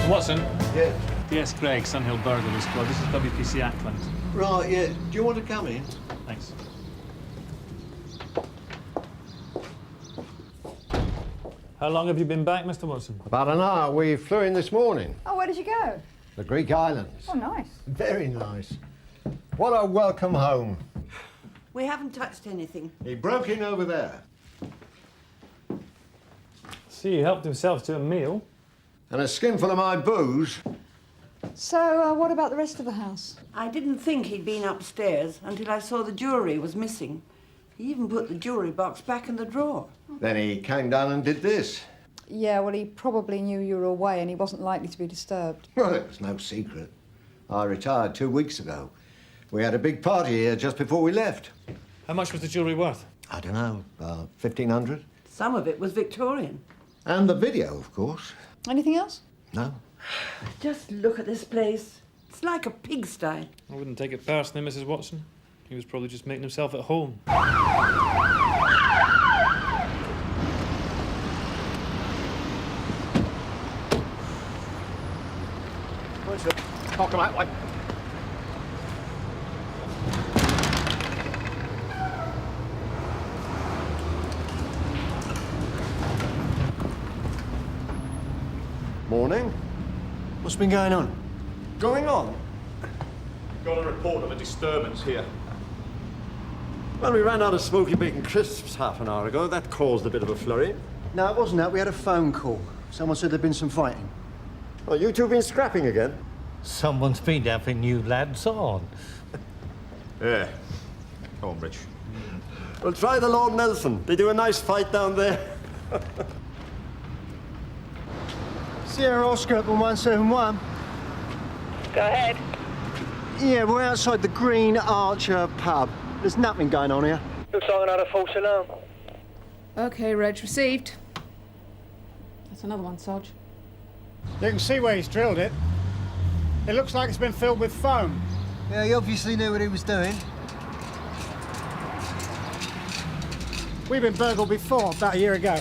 Watson? Yeah. Yes, Greg, Sunhill Burglary Squad. This is WPC Ackland. Right, yeah. Do you want to come in? Thanks. How long have you been back, Mr. Watson? About an hour. We flew in this morning. Oh, where did you go? The Greek islands. Oh, nice. Very nice. What a welcome home. We haven't touched anything. He broke in over there. See, he helped himself to a meal. And a skinful of my booze. So, what about the rest of the house? I didn't think he'd been upstairs until I saw the jewellery was missing. He even put the jewellery box back in the drawer. Then he came down and did this. Yeah, well, he probably knew you were away and he wasn't likely to be disturbed. Well, it was no secret. I retired 2 weeks ago. We had a big party here just before we left. How much was the jewellery worth? I don't know, 1,500. Some of it was Victorian. And the video, of course. Anything else? No. Just look at this place. It's like a pigsty. I wouldn't take it personally, Mrs. Watson. He was probably just making himself at home. Knock him out, like. Morning. What's been going on? Going on? Got a report of a disturbance here. Well, we ran out of smoky bacon crisps half an hour ago. That caused a bit of a flurry. No, it wasn't that. We had a phone call. Someone said there'd been some fighting. Oh, you two been scrapping again? Someone's been having you lads on. Yeah. Come on, Rich. Well, try the Lord Nelson. They do a nice fight down there. Sierra Oscar 171. Go ahead. Yeah, we're outside the Green Archer pub. There's nothing going on here. Looks like another false alarm. OK, Reg, received. That's another one, Sarge. You can see where he's drilled it. It looks like it's been filled with foam. Yeah, he obviously knew what he was doing. We've been burgled before, about a year ago.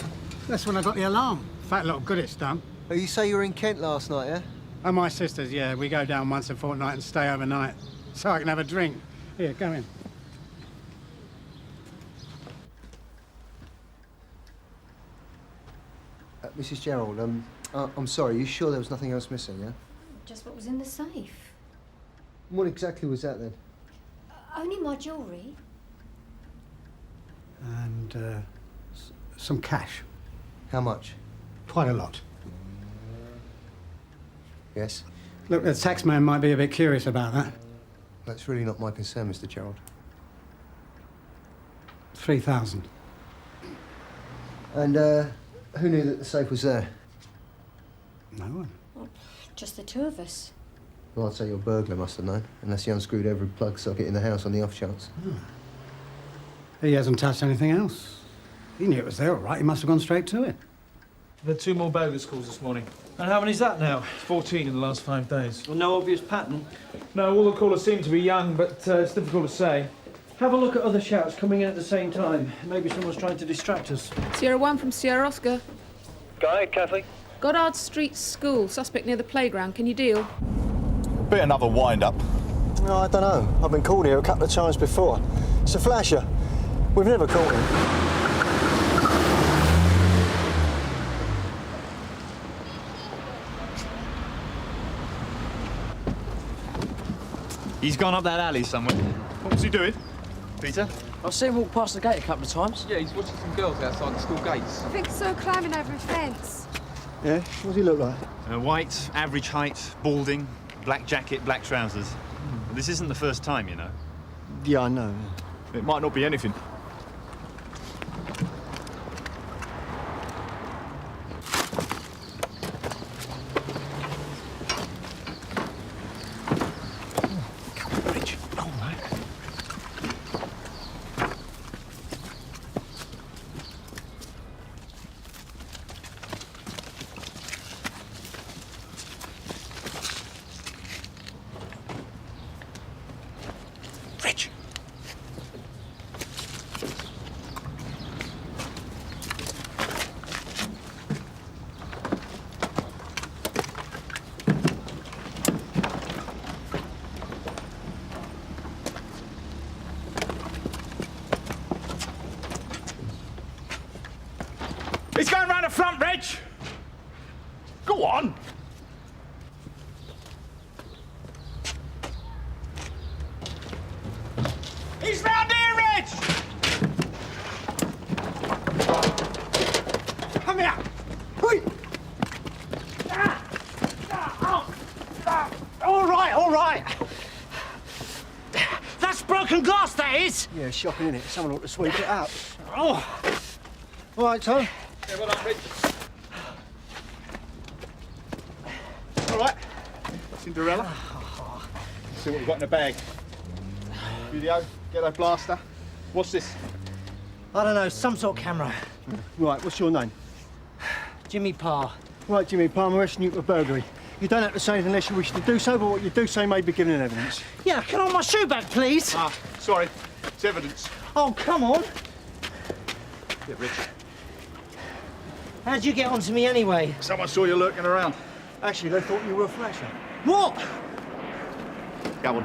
That's when I got the alarm. Fat lot of good it's done. Oh, you say you were in Kent last night, yeah? And my sisters, yeah, we go down once a fortnight and stay overnight. So I can have a drink. Here, go in. Mrs. Gerald, I'm sorry, you sure there was nothing else missing, yeah? Just what was in the safe. What exactly was that, then? Only my jewellery. And, some cash. How much? Quite a lot. Yes? Look, the taxman might be a bit curious about that. That's really not my concern, Mr. Gerald. 3,000. And, who knew that the safe was there? No one. Well, just the two of us. Well, I'd say your burglar must have known, unless he unscrewed every plug socket in the house on the off chance. He hasn't touched anything else. He knew it was there, all right. He must have gone straight to it. There are 2 more bogus calls this morning. And how many's that now? 14 in the last 5 days. Well, no obvious pattern. No, all the callers seem to be young, but it's difficult to say. Have a look at other shouts coming in at the same time. Maybe someone's trying to distract us. Sierra 1 from Sierra Oscar. Go ahead, Kathy. Goddard Street School. Suspect near the playground. Can you deal? Bit another wind-up. No, I don't know. I've been called here a couple of times before. It's a flasher. We've never caught him. He's gone up that alley somewhere. What's he doing? Peter? I've seen him walk past the gate a couple of times. Yeah, he's watching some girls outside the school gates. I think I saw climbing over a fence. Yeah? What does he look like? White, average height, balding, black jacket, black trousers. This isn't the first time, you know. Yeah, I know. It might not be anything. He's going round the front, Reg! Go on! He's round here, Reg! Come here! Oi! All right. That's broken glass, that is. Yeah, shocking, innit? Someone ought to sweep it up. Oh. All right, Tom. Yeah, well done, Reg. All right. Cinderella. See what we've got in the bag. Video, ghetto blaster. What's this? I don't know, some sort of camera. Right, what's your name? Jimmy Parr. Right, Jimmy Palmer, arresting you for burglary. You don't have to say anything unless you wish to do so, but what you do say may be given in evidence. Yeah, can I have my shoe back, please? Ah, sorry. It's evidence. Oh, come on. Yeah, Rich. How'd you get onto me anyway? Someone saw you lurking around. Actually, they thought you were a flasher. What? Go on.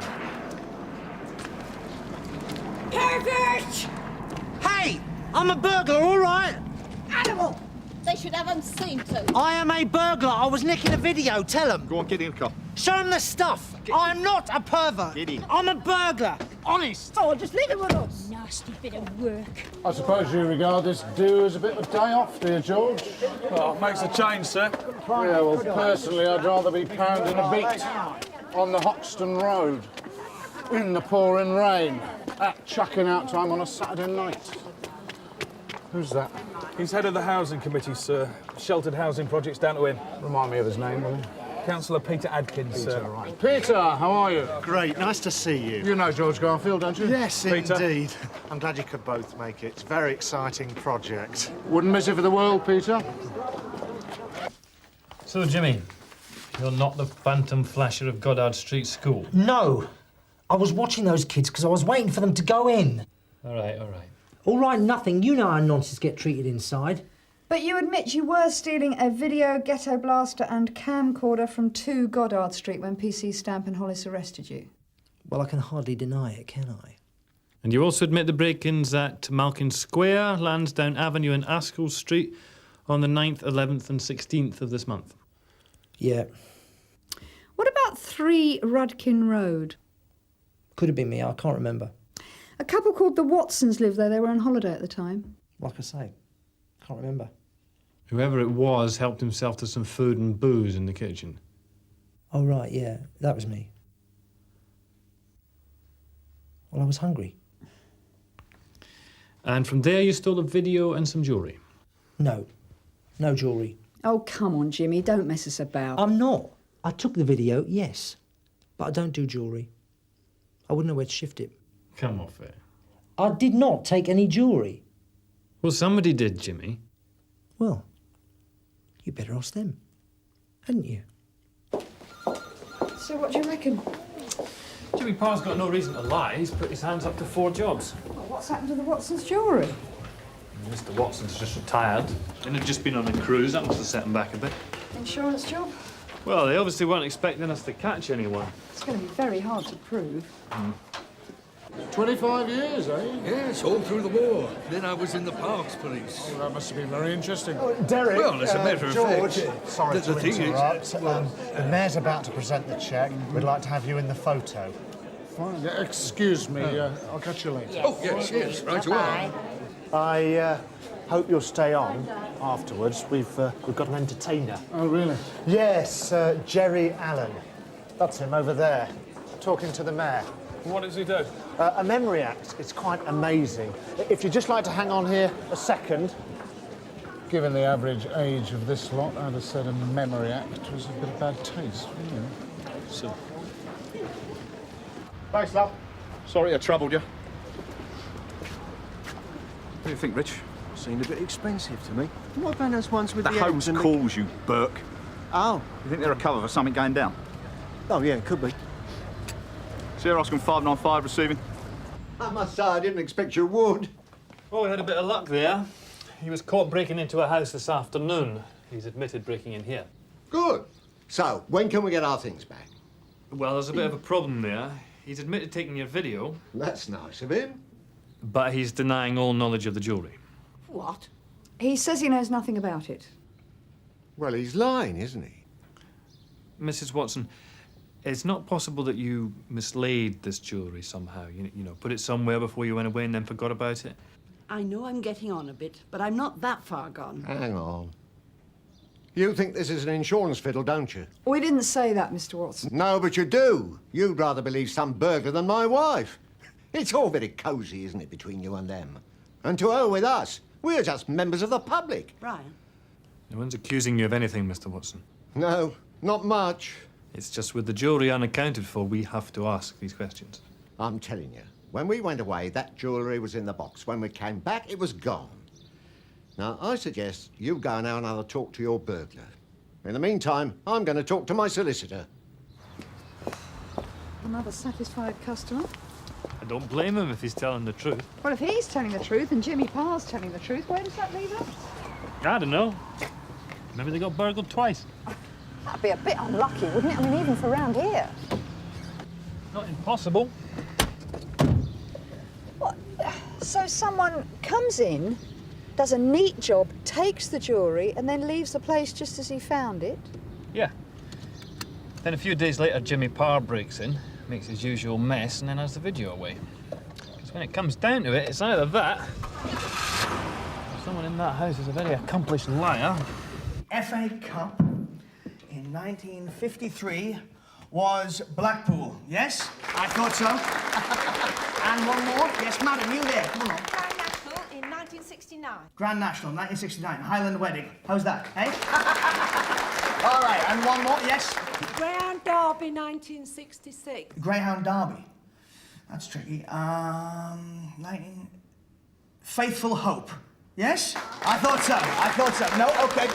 Pervert! Hey, I'm a burglar, all right? Animal! They should have them seen to. I am a burglar. I was nicking a video. Tell them. Go on, get in the car. Show them the stuff. I'm not a pervert. Get in. I'm a burglar. Honest. Oh, just leave it with us. Nasty bit of work. I suppose you regard this do as a bit of a day off, do you, George? Oh, makes a change, sir. Yeah, well, personally, I'd rather be pounding a beat on the Hoxton Road, in the pouring rain, at chucking out time on a Saturday night. Who's that? He's head of the housing committee, sir. Sheltered housing projects down to him. Remind me of his name, will you? Councillor Peter Adkins, sir. Right. Peter, how are you? Great, nice to see you. You know George Garfield, don't you? Yes, Peter. indeed. I'm glad you could both make it. It's a very exciting project. Wouldn't miss it for the world, Peter. So, Jimmy, you're not the phantom flasher of Goddard Street School? No. I was watching those kids because I was waiting for them to go in. All right, all right. All right, nothing. You know how nonsense get treated inside. But you admit you were stealing a video, ghetto blaster and camcorder from 2 Goddard Street when PC Stamp and Hollis arrested you. Well, I can hardly deny it, can I? And you also admit the break-ins at Malkin Square, Lansdowne Avenue and Askell Street on the 9th, 11th and 16th of this month? Yeah. What about 3 Rudkin Road? Could have been me. I can't remember. A couple called the Watsons lived there. They were on holiday at the time. Like I say, can't remember. Whoever it was helped himself to some food and booze in the kitchen. Oh, right, yeah. That was me. Well, I was hungry. And from there you stole a video and some jewellery? No. No jewellery. Oh, come on, Jimmy. Don't mess us about. I'm not. I took the video, yes. But I don't do jewellery. I wouldn't know where to shift it. Come off it. I did not take any jewellery. Well, somebody did, Jimmy. Well, you better ask them, hadn't you? So what do you reckon? Jimmy Parr's got no reason to lie. He's put his hands up to 4 jobs. Well, what's happened to the Watsons' jewellery? Mr. Watson's just retired. And had just been on a cruise. That must have set him back a bit. Insurance job? Well, they obviously weren't expecting us to catch anyone. It's going to be very hard to prove. 25 years, eh? Yes, all through the war. Then I was in the Parks Police. Oh, that must have been very interesting. Derek, Well, as a matter of George, fact, sorry the to thing is- interrupt. The mayor's about to present the cheque. We'd like to have you in the photo. Fine. Yeah, excuse me, I'll catch you later. Oh, yes, right away. I hope you'll stay on afterwards. We've got an entertainer. Oh, really? Yes, Jerry Allen. That's him over there, talking to the mayor. What does he do? A memory act. It's quite amazing. If you'd just like to hang on here a second. Given the average age of this lot, I'd have said a memory act was a bit of bad taste, wouldn't you? So, Thanks, love. Sorry I troubled you. What do you think, Rich? Seemed a bit expensive to me. What about those ones with The the Holmes eggs and calls you, Burke. Oh. You think they're a cover for something going down? Oh, yeah, it could be. Sierra Oscar 595 receiving. I must say, I didn't expect you would. well, we had a bit of luck there. He was caught breaking into a house this afternoon. He's admitted breaking in here. Good. So, when can we get our things back? Well, there's a bit of a problem there. He's admitted taking your video, That's nice of him. but he's denying all knowledge of the jewellery. What? He says he knows nothing about it. Well, he's lying, isn't he? Mrs. Watson, it's not possible that you mislaid this jewellery somehow. You know, put it somewhere before you went away and then forgot about it? I know I'm getting on a bit, but I'm not that far gone. Hang on. You think this is an insurance fiddle, don't you? We didn't say that, Mr. Watson. No, but you do. You'd rather believe some burglar than my wife. It's all very cosy, isn't it, between you and them? And to her with us. We're just members of the public. Brian? No one's accusing you of anything, Mr. Watson. No, not much. It's just with the jewellery unaccounted for, we have to ask these questions. I'm telling you, when we went away, that jewellery was in the box. When we came back, it was gone. Now, I suggest you go now and have a talk to your burglar. In the meantime, I'm going to talk to my solicitor. Another satisfied customer. I don't blame him if he's telling the truth. Well, if he's telling the truth and Jimmy Parr's telling the truth, where does that leave us? I don't know. Maybe they got burgled twice. That'd be a bit unlucky, wouldn't it? I mean, even for round here. Not impossible. What? So someone comes in, does a neat job, takes the jewellery, and then leaves the place just as he found it? Yeah. Then a few days later, Jimmy Parr breaks in, makes his usual mess, and then has the video away. Because when it comes down to it, it's either that, or someone in that house is a very accomplished liar. FA Cup in 1953 was Blackpool, yes? I thought so. And one more. Yes, madam, you there. Come on. Grand National in 1969. Grand National, 1969. Highland Wedding. How's that, eh? All right, and one more, yes? Greyhound Derby 1966. Greyhound Derby. That's tricky. Faithful Hope. Yes? I thought so. No, OK.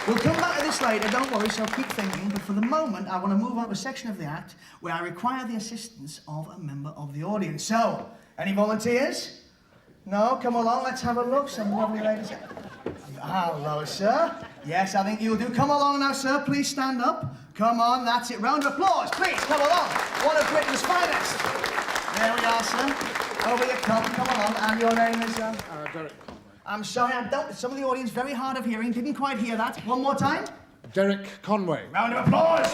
We'll come back to this later, don't worry, so keep thinking. But for the moment, I want to move on to a section of the act where I require the assistance of a member of the audience. So, any volunteers? No? Come along, let's have a look. Some lovely ladies. Hello, sir. Yes, I think you'll do. Come along now, sir. Please stand up. Come on, that's it. Round of applause, please. Come along. One of Britain's finest. There we are, sir. Over you come. Come along. And your name is, Derek. I'm sorry, some of the audience very hard of hearing, didn't quite hear that. One more time. Derek Conway. Round of applause.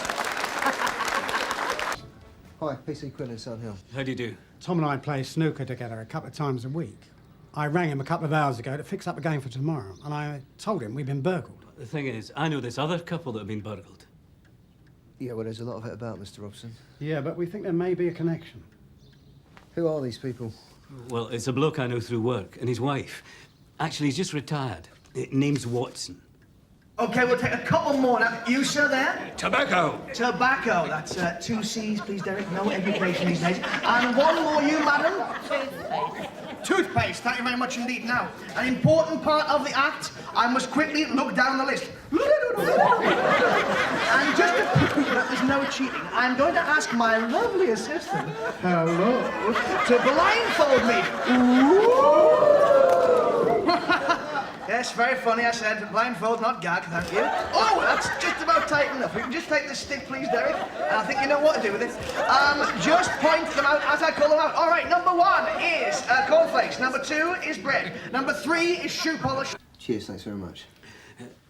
Hi, PC Quillen, Sun Hill. How do you do? Tom and I play snooker together a couple of times a week. I rang him a couple of hours ago to fix up a game for tomorrow, and I told him we'd been burgled. The thing is, I know this other couple that have been burgled. Yeah, well, there's a lot of it about, Mr. Robson. Yeah, but we think there may be a connection. Who are these people? Well, it's a bloke I know through work, and his wife. Actually, he's just retired. Name's Watson. OK, we'll take a couple more now. You, sir, there? Tobacco. Tobacco. That's 2 C's, please, Derek. No education these days. And one more, you, madam. Toothpaste. Toothpaste. Thank you very much indeed. Now, an important part of the act. I must quickly look down the list. And just to prove that there's no cheating, I'm going to ask my lovely assistant, hello, to blindfold me. Yes, very funny, I said. Blindfold, not gag, thank you. Oh, that's just about tight enough. We can just take this stick, please, Derek. And I think you know what to do with it. Just point them out as I call them out. All right, number 1 is cornflakes. Number 2 is bread. Number 3 is shoe polish. Cheers, thanks very much.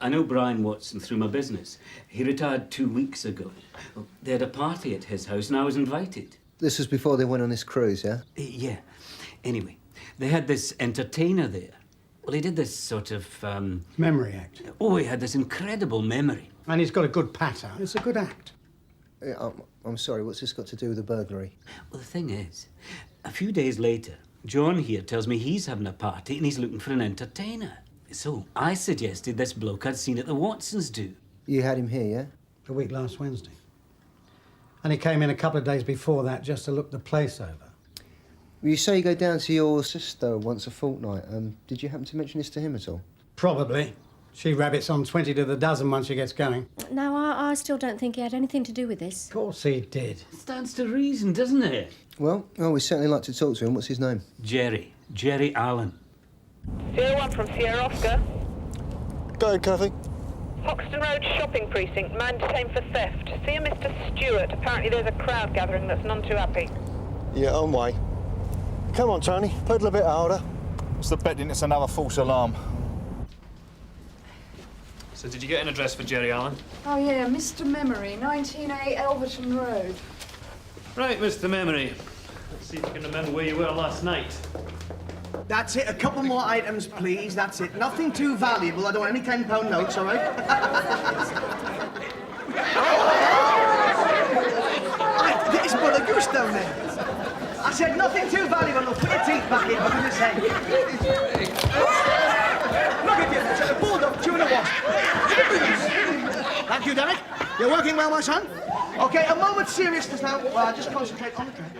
I know Brian Watson through my business. He retired 2 weeks ago. Well, they had a party at his house and I was invited. This was before they went on this cruise, yeah? Yeah. Anyway, they had this entertainer there. Well, he did this sort of, Memory act. Oh, he had this incredible memory. And he's got a good patter. It's a good act. I'm sorry, what's this got to do with the burglary? Well, the thing is, a few days later, John here tells me he's having a party and he's looking for an entertainer. So I suggested this bloke I'd seen at the Watsons do. You had him here, yeah? A week last Wednesday. And he came in a couple of days before that just to look the place over. You say you go down to your sister once a fortnight. Did you happen to mention this to him at all? Probably. She rabbits on 20 to the dozen once she gets going. No, I still don't think he had anything to do with this. Of course he did. Stands to reason, doesn't it? Well, we'd certainly like to talk to him. What's his name? Jerry Allen. Sierra 1 from Sierra Oscar. Go ahead, Kathy. Hoxton Road shopping precinct, man detained for theft. See a Mr. Stewart. Apparently there's a crowd gathering that's none too happy. Yeah, on way. Come on, Tony. Pedal a bit harder. What's the betting it's another false alarm? So did you get an address for Jerry Allen? Oh, yeah, Mr. Memory, 19A Elverton Road. Right, Mr. Memory. Let's see if you can remember where you were last night. That's it. A couple more items, please. That's it. Nothing too valuable. I don't want any £10 notes, all right? Right, there's Mother Goose down there. I said nothing too valuable. Now put your teeth back in, for goodness sake. Look at you. It's a bulldog chewing a wasp. Thank you, Derek. You're working well, my son. OK, a moment's seriousness now. Well, just concentrate on the track.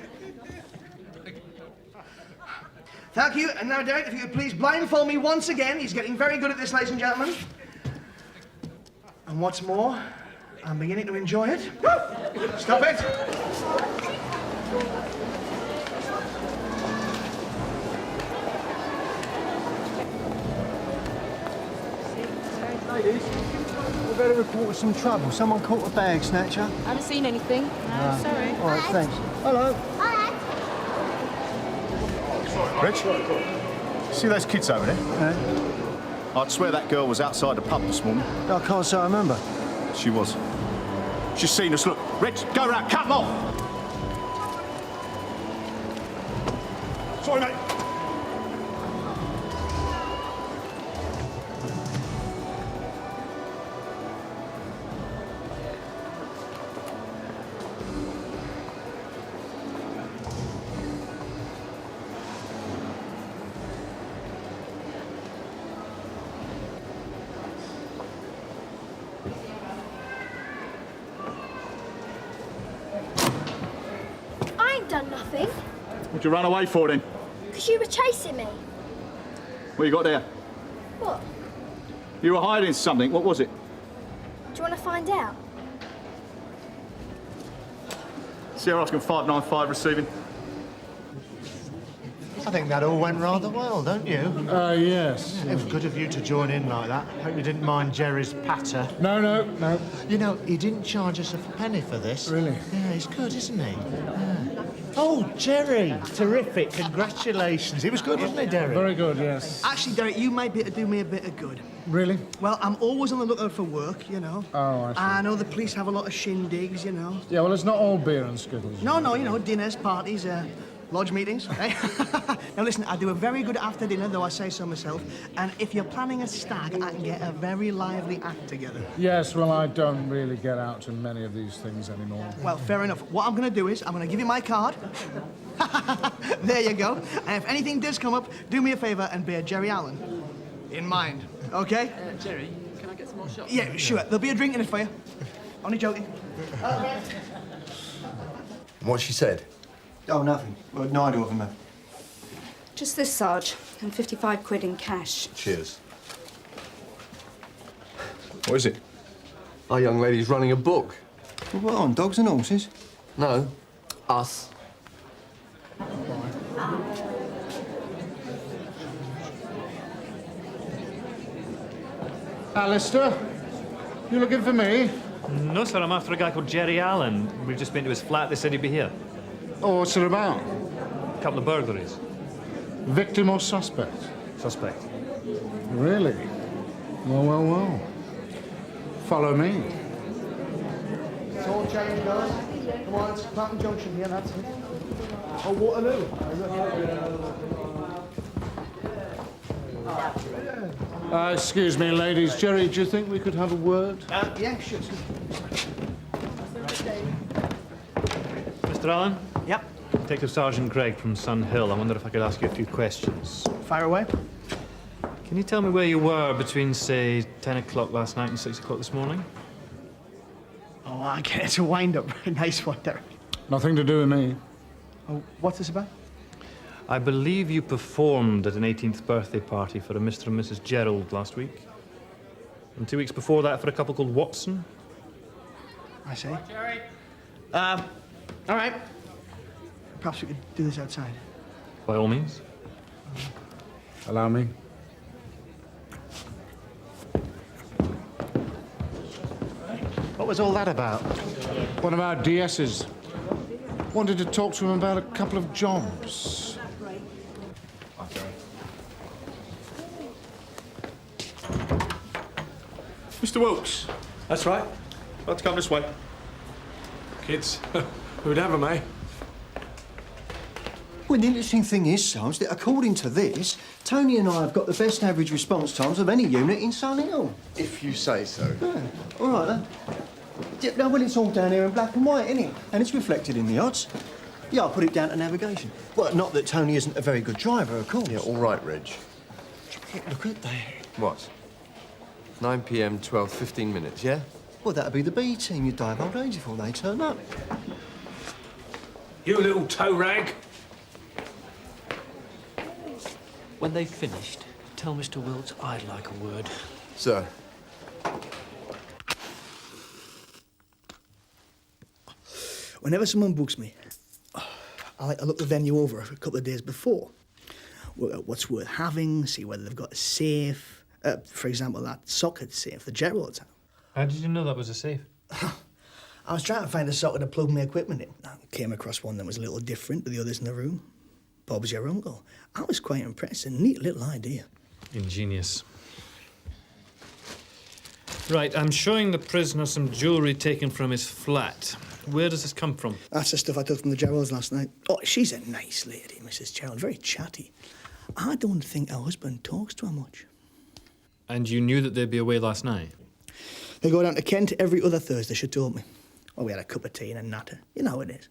Thank you. And now, Derek, if you could please blindfold me once again. He's getting very good at this, ladies and gentlemen. And what's more, I'm beginning to enjoy it. Stop it. Ladies, we've had a report of some trouble. Someone caught a bag snatcher. I haven't seen anything. No, sorry. All right, thanks. Hello. Rich? See those kids over there? Yeah. I'd swear that girl was outside the pub this morning. I can't say I remember. She was. She's seen us. Look, Rich, go round, cut them off! Sorry, mate. Done nothing. What'd you run away for then? Because you were chasing me. What you got there? What? You were hiding something. What was it? Do you want to find out? Sierra Oscar 595 receiving. I think that all went rather well, don't you? Yes. It was good of you to join in like that. Hope you didn't mind Jerry's patter. No. You know, he didn't charge us a penny for this. Really? Yeah, he's good, isn't he? Yeah. Oh, Jerry, terrific. Congratulations. He was good, wasn't he, Derek? Very good, yes. Actually, Derek, you might be able to do me a bit of good. Really? Well, I'm always on the lookout for work, you know. Oh, I see. I know the police have a lot of shindigs, you know. Yeah, well, it's not all beer and skittles. No, you know, dinners, parties, lodge meetings. Eh? Now, listen, I do a very good after dinner, though I say so myself. And if you're planning a stag, I can get a very lively act together. Yes, well, I don't really get out to many of these things anymore. Well, fair enough. What I'm going to do is I'm going to give you my card. There you go. And if anything does come up, do me a favour and bear Jerry Allen in mind, OK? Jerry, can I get some more shots? Yeah, sure. There'll be a drink in it for you. Only joking. What she said? Oh, nothing. Well, neither of them have. Just this, Sarge, and 55 quid in cash. Cheers. What is it? Our young lady's running a book. Well, what on, dogs and horses? No, us. Alistair, you looking for me? No, sir, I'm after a guy called Jerry Allen. We've just been to his flat. They said he'd be here. Oh, what's it about? A couple of burglaries. Victim or suspect? Suspect. Really? Well. Follow me. It's all changed, guys. Come on, it's Clapham Junction here, that's it. Oh, Waterloo. Excuse me, ladies. Jerry, do you think we could have a word? Yeah, sure. Mr. Allen? Yep. Detective Sergeant Gregg from Sun Hill. I wonder if I could ask you a few questions. Fire away. Can you tell me where you were between, say, 10 o'clock last night and 6 o'clock this morning? Oh, I get it. It's a wind-up. Nice one, Derek. Nothing to do with me. Oh, what's this about? I believe you performed at an 18th birthday party for a Mr. and Mrs. Gerald last week. And 2 weeks before that for a couple called Watson. I see. Jerry. All right. Perhaps we could do this outside. By all means. Allow me. What was all that about? One of our DS's. Wanted to talk to him about a couple of jobs. Mr. Mr. Wilkes. That's right. Let's come this way. Kids. Who'd have 'em, eh? Well, the interesting thing is, Sarge, that according to this, Tony and I have got the best average response times of any unit in Sunninghill. If you say so. Yeah. All right, then. Yeah, no, well, it's all down here in black and white, isn't it? And it's reflected in the odds. Yeah, I'll put it down to navigation. Well, not that Tony isn't a very good driver, of course. Yeah, all right, Reg. Look at that. What? 9 p.m, 15 minutes, yeah? Well, that'd be the B team. You'd die of old age before they turn up. You little toe rag. When they've finished, tell Mr. Wilkes I'd like a word. Sir. Whenever someone books me, I like to look the venue over a couple of days before. What's worth having, see whether they've got a safe. For example, that socket safe the Geralds have. How did you know that was a safe? I was trying to find a socket to plug my equipment in. I came across one that was a little different to the others in the room. Bob's your uncle. I was quite impressed. A neat little idea. Ingenious. Right, I'm showing the prisoner some jewellery taken from his flat. Where does this come from? That's the stuff I took from the Geralds last night. Oh, she's a nice lady, Mrs. Gerald. Very chatty. I don't think her husband talks to her much. And you knew that they'd be away last night? They go down to Kent every other Thursday, she told me. Well, we had a cup of tea and a natter. You know how it is.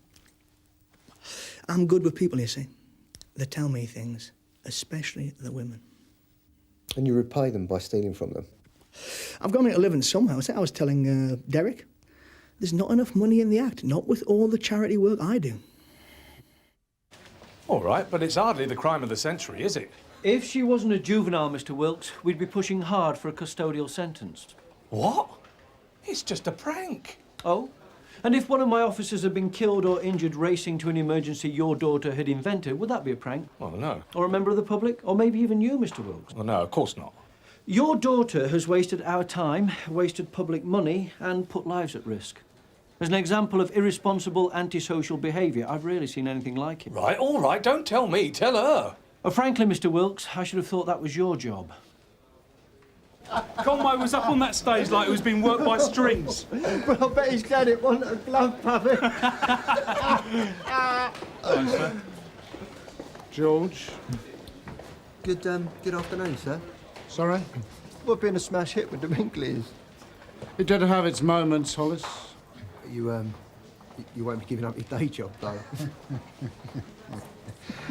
I'm good with people, you see. They tell me things, especially the women. And you repay them by stealing from them? I've got to make a living somehow. I was telling Derek, there's not enough money in the Act, not with all the charity work I do. All right, but it's hardly the crime of the century, is it? If she wasn't a juvenile, Mr. Wilkes, we'd be pushing hard for a custodial sentence. What? It's just a prank. Oh? And if one of my officers had been killed or injured racing to an emergency your daughter had invented, would that be a prank? Well, no. Or a member of the public? Or maybe even you, Mr. Wilkes? Well, no, of course not. Your daughter has wasted our time, wasted public money, and put lives at risk. As an example of irresponsible, antisocial behaviour, I've rarely seen anything like it. Right, all right, don't tell me, tell her. Well, frankly, Mr. Wilkes, I should have thought that was your job. Conway was up on that stage like it was being worked by strings. Well, I bet he's glad it wasn't a glove puppet. George. Good afternoon, sir. Sorry? We've been a smash hit with the Winkleys. It did have its moments, Hollis. You won't be giving up your day job, though.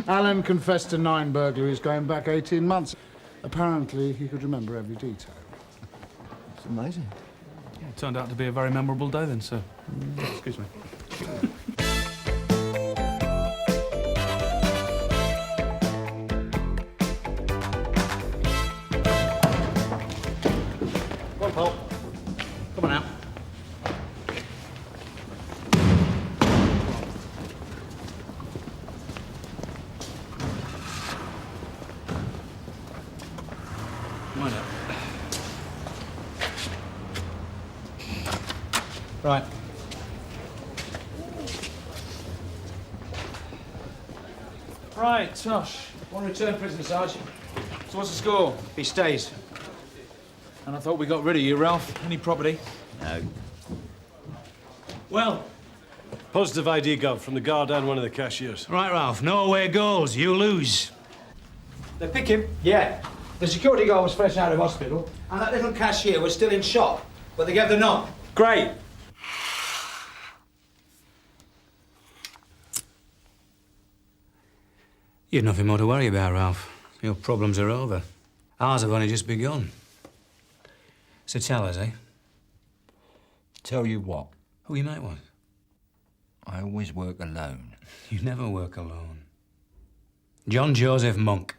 Alan confessed to 9 burglaries going back 18 months. Apparently, he could remember every detail. It's amazing. Yeah, it turned out to be a very memorable day then, sir. Excuse me. Come on, Paul. Come on out. Right. Right, Tosh. One return prisoner, Sarge. So what's the score? He stays. And I thought we got rid of you, Ralph. Any property? No. Well, positive ID gov from the guard and one of the cashiers. Right, Ralph, no away goals. You lose. They pick him? Yeah. The security guard was fresh out of hospital, and that little cashier was still in shop, but they gave the knock. Great. You've nothing more to worry about, Ralph. Your problems are over. Ours have only just begun. So tell us, eh? Tell you what? Who you mate with? I always work alone. You never work alone. John Joseph Monk.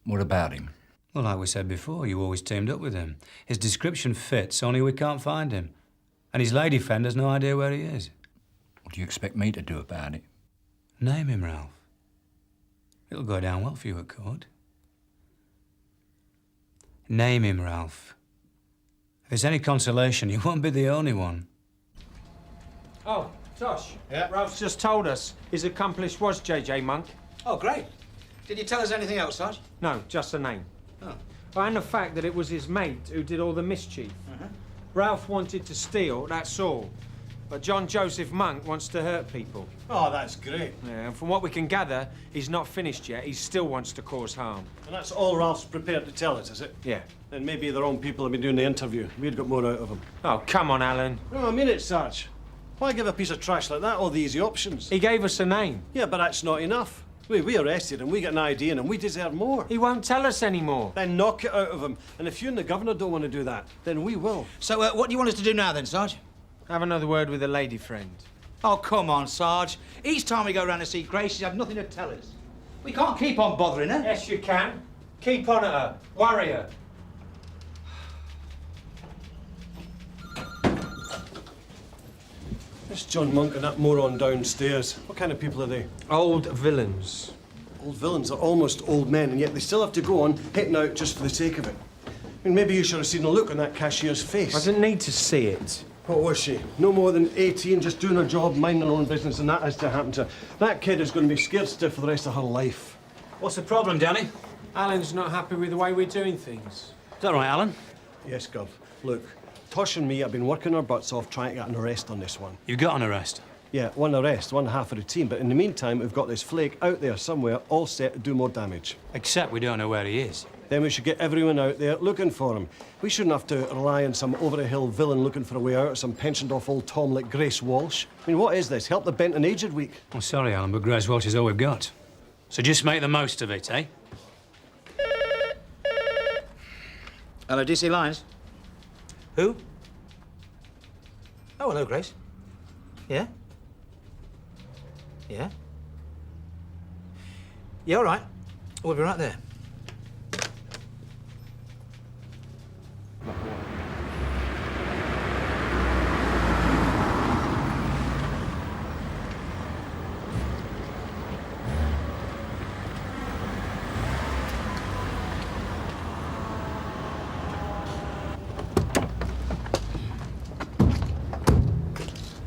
What about him? Well, like we said before, you always teamed up with him. His description fits, only we can't find him. And his lady friend has no idea where he is. What do you expect me to do about it? Name him, Ralph. It'll go down well for you at court. Name him, Ralph. If it's any consolation, you won't be the only one. Oh, Tosh. Yeah? Ralph's just told us his accomplice was J.J. Monk. Oh, great. Did you tell us anything else, Sarge? No, just the name. Oh. And the fact that it was his mate who did all the mischief. Ralph wanted to steal, that's all. But John Joseph Monk wants to hurt people. Oh, that's great. Yeah, and from what we can gather, he's not finished yet. He still wants to cause harm. And that's all Ralph's prepared to tell us, is it? Yeah. Then maybe the wrong people have been doing the interview. We'd got more out of him. Oh, come on, Alan. No, I mean it, Sarge. Why give a piece of trash like that all the easy options? He gave us a name. Yeah, but that's not enough. We arrested him, we get an ID in him, we deserve more. He won't tell us anymore. Then knock it out of him. And if you and the governor don't want to do that, then we will. So, what do you want us to do now, then, Sarge? Have another word with a lady friend. Oh, come on, Sarge. Each time we go round to see Grace, she's had nothing to tell us. We can't keep on bothering her. Yes, you can. Keep on at her. Worry her. This John Monk and that moron downstairs. What kind of people are they? Old villains. Old villains are almost old men, and yet they still have to go on hitting out just for the sake of it. I mean, maybe you should have seen the look on that cashier's face. I didn't need to see it. What was she? No more than 18, just doing her job, minding her own business, and that has to happen to her. That kid is going to be scared stiff for the rest of her life. What's the problem, Danny? Alan's not happy with the way we're doing things. Is that right, Alan? Yes, Gov. Look, Tosh and me have been working our butts off trying to get an arrest on this one. You got an arrest? Yeah, one arrest, one half of the team. But in the meantime, we've got this flake out there somewhere, all set to do more damage. Except we don't know where he is. Then we should get everyone out there looking for him. We shouldn't have to rely on some over-the-hill villain looking for a way out, or some pensioned-off old Tom like Grace Walsh. I mean, what is this? Help the bent and aged week? I'm sorry, Alan, but Grace Walsh is all we've got. So just make the most of it, eh? Hello, DC Lyons. Who? Oh, hello, Grace. Yeah? Yeah? Yeah, all right. We'll be right there.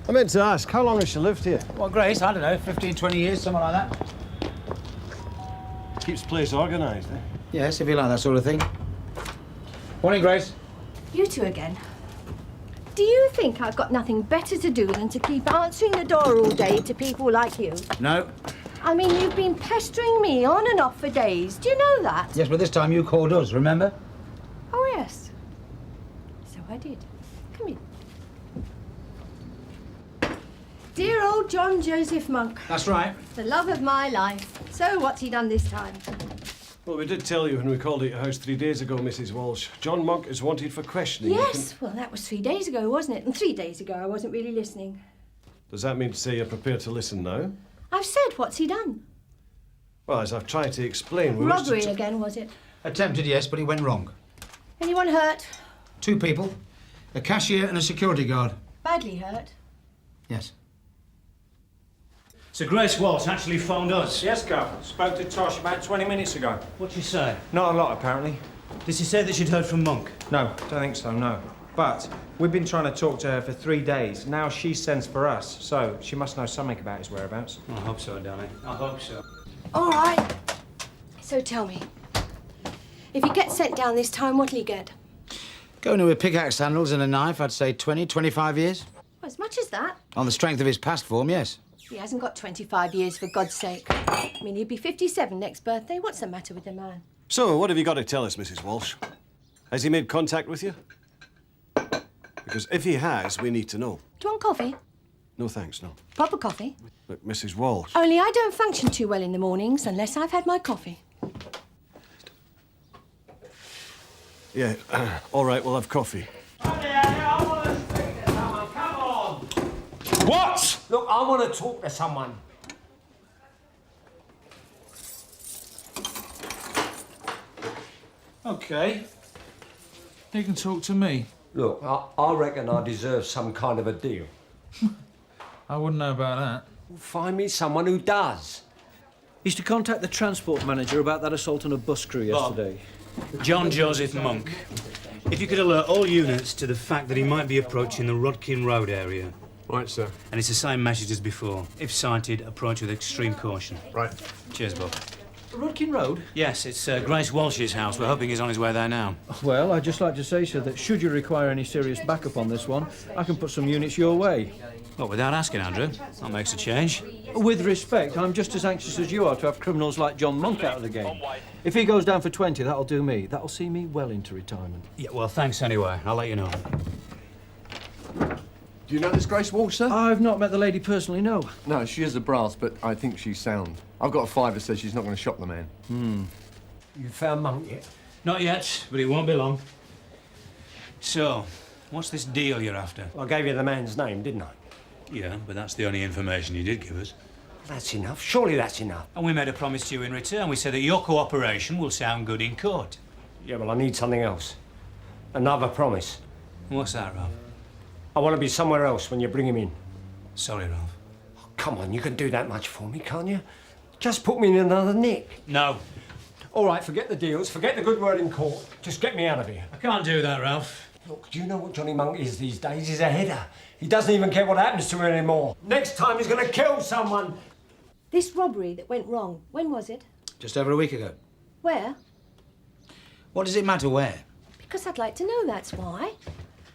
I meant to ask, how long has she lived here? Well, Grace, I don't know, 15, 20 years, something like that. Keeps the place organised, eh? Yes, if you like that sort of thing. Morning, Grace. You two again. Do you think I've got nothing better to do than to keep answering the door all day to people like you? No. I mean, you've been pestering me on and off for days. Do you know that? Yes, but this time you called us, remember? Oh, yes. So I did. Come in. Dear old John Joseph Monk. That's right. The love of my life. So what's he done this time? Well, we did tell you when we called at your house 3 days ago, Mrs. Walsh. John Monk is wanted for questioning. Yes, well, that was 3 days ago, wasn't it? And 3 days ago, I wasn't really listening. Does that mean to say you're prepared to listen now? I've said, what's he done? Well, as I've tried to explain, we Robbery again, was it? Attempted, yes, but it went wrong. Anyone hurt? 2 people. A cashier and a security guard. Badly hurt? Yes. So Grace Walsh actually phoned us? Yes, Carver. Spoke to Tosh about 20 minutes ago. What'd she say? Not a lot, apparently. Did she say that she'd heard from Monk? No, don't think so, no. But we've been trying to talk to her for 3 days. Now she sends for us, so she must know something about his whereabouts. I hope so, Danny. I hope so. All right. So tell me, if he gets sent down this time, what'll he get? Going to with pickaxe handles and a knife, I'd say 20, 25 years. Well, as much as that. On the strength of his past form, yes. He hasn't got 25 years, for God's sake. I mean, he'll be 57 next birthday. What's the matter with the man? So, what have you got to tell us, Mrs. Walsh? Has he made contact with you? Because if he has, we need to know. Do you want coffee? No thanks, no. Proper coffee? Look, Mrs. Walsh. Only I don't function too well in the mornings unless I've had my coffee. Yeah, all right, we'll have coffee. What? Look, I want to talk to someone. OK. You can talk to me. Look, I reckon I deserve some kind of a deal. I wouldn't know about that. Find me someone who does. He's to contact the transport manager about that assault on a bus crew yesterday. John Joseph Monk. If you could alert all units to the fact that he might be approaching the Rodkin Road area. Right, sir. And it's the same message as before. If sighted, approach with extreme caution. Right. Cheers, Bob. Rudkin Road? Yes, it's Grace Walsh's house. We're hoping he's on his way there now. Well, I'd just like to say, sir, that should you require any serious backup on this one, I can put some units your way. Well, without asking, Andrew. That makes a change. With respect, I'm just as anxious as you are to have criminals like John Monk out of the game. If he goes down for 20, that'll do me. That'll see me well into retirement. Yeah, well, thanks anyway. I'll let you know. Do you know this Grace Walsh, sir? I've not met the lady personally, no. No, she is a brass, but I think she's sound. I've got a fiver that says she's not going to shock the man. You found Monk yet? Not yet, but it won't be long. So, what's this deal you're after? I gave you the man's name, didn't I? Yeah, but that's the only information you did give us. That's enough. Surely that's enough. And we made a promise to you in return. We said that your cooperation will sound good in court. Yeah, well, I need something else. Another promise. What's that, Ralph? I want to be somewhere else when you bring him in. Sorry, Ralph. Oh, come on, you can do that much for me, can't you? Just put me in another nick. No. All right, forget the deals, forget the good word in court. Just get me out of here. I can't do that, Ralph. Look, do you know what Johnny Monk is these days? He's a header. He doesn't even care what happens to him anymore. Next time he's going to kill someone. This robbery that went wrong, when was it? Just over a week ago. Where? What does it matter where? Because I'd like to know, that's why.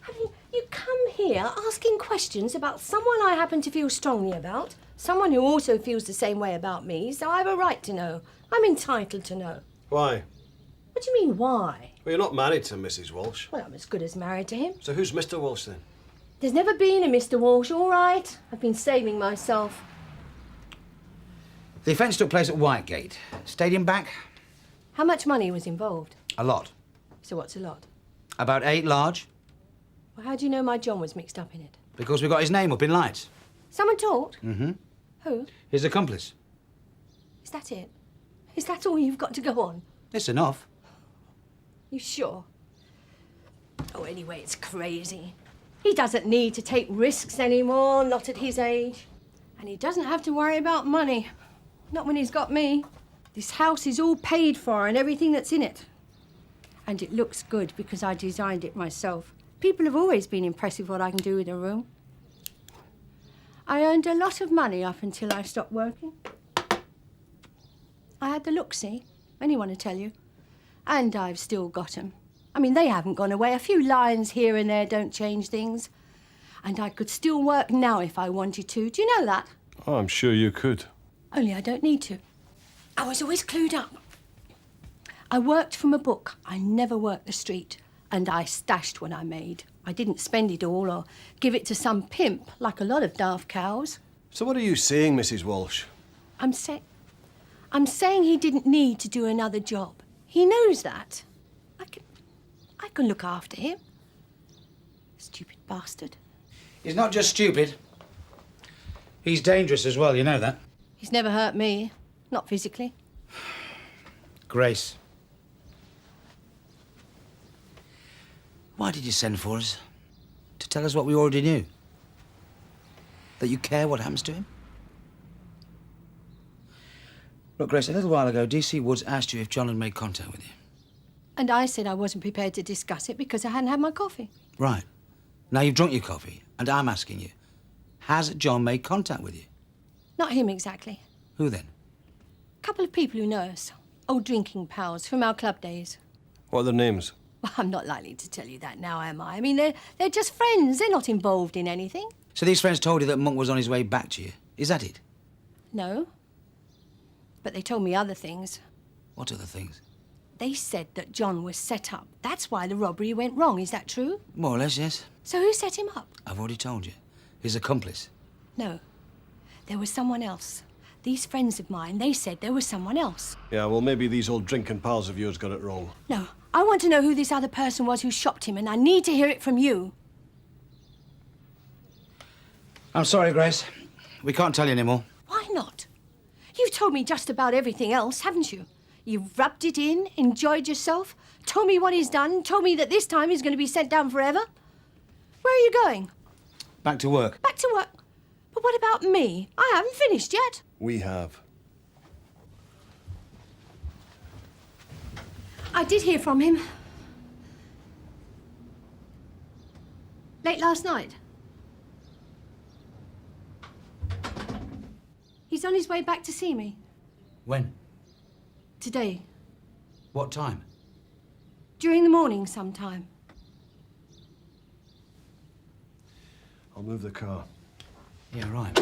I mean, you come here asking questions about someone I happen to feel strongly about, someone who also feels the same way about me, so I have a right to know. I'm entitled to know. Why? What do you mean, why? Well, you're not married to Mrs. Walsh. Well, I'm as good as married to him. So who's Mr. Walsh, then? There's never been a Mr. Walsh, all right? I've been saving myself. The offence took place at Whitegate. Stadium back? How much money was involved? A lot. So what's a lot? About 8 large. Well, how do you know my John was mixed up in it? Because we got his name up in lights. Someone talked? Mm-hmm. Who? His accomplice. Is that it? Is that all you've got to go on? It's enough. You sure? Oh, anyway, it's crazy. He doesn't need to take risks anymore, not at his age. And he doesn't have to worry about money. Not when he's got me. This house is all paid for and everything that's in it. And it looks good because I designed it myself. People have always been impressed with what I can do with a room. I earned a lot of money up until I stopped working. I had the look, see? Anyone will tell you. And I've still got 'em. I mean, they haven't gone away. A few lines here and there don't change things. And I could still work now if I wanted to. Do you know that? Oh, I'm sure you could. Only I don't need to. I was always clued up. I worked from a book. I never worked the street. And I stashed what I made. I didn't spend it all or give it to some pimp, like a lot of daft cows. So what are you saying, Mrs. Walsh? I'm saying he didn't need to do another job. He knows that. I can look after him. Stupid bastard. He's not just stupid. He's dangerous as well, you know that. He's never hurt me. Not physically. Grace. Why did you send for us? To tell us what we already knew? That you care what happens to him? Look, Grace, a little while ago, D.C. Woods asked you if John had made contact with you. And I said I wasn't prepared to discuss it because I hadn't had my coffee. Right. Now you've drunk your coffee, and I'm asking you, has John made contact with you? Not him exactly. Who then? A couple of people who know us. Old drinking pals from our club days. What are their names? Well, I'm not likely to tell you that now, am I? I mean, they're just friends. They're not involved in anything. So these friends told you that Monk was on his way back to you? Is that it? No. But they told me other things. What other things? They said that John was set up. That's why the robbery went wrong. Is that true? More or less, yes. So who set him up? I've already told you. His accomplice. No. There was someone else. These friends of mine, they said there was someone else. Yeah, well, maybe these old drinking pals of yours got it wrong. No. I want to know who this other person was who shopped him, and I need to hear it from you. I'm sorry, Grace. We can't tell you anymore. Why not? You've told me just about everything else, haven't you? You've rubbed it in, enjoyed yourself, told me what he's done, told me that this time he's going to be sent down forever. Where are you going? Back to work. Back to work? But what about me? I haven't finished yet. We have. I did hear from him. Late last night. He's on his way back to see me. When? Today. What time? During the morning sometime. I'll move the car. Yeah, right.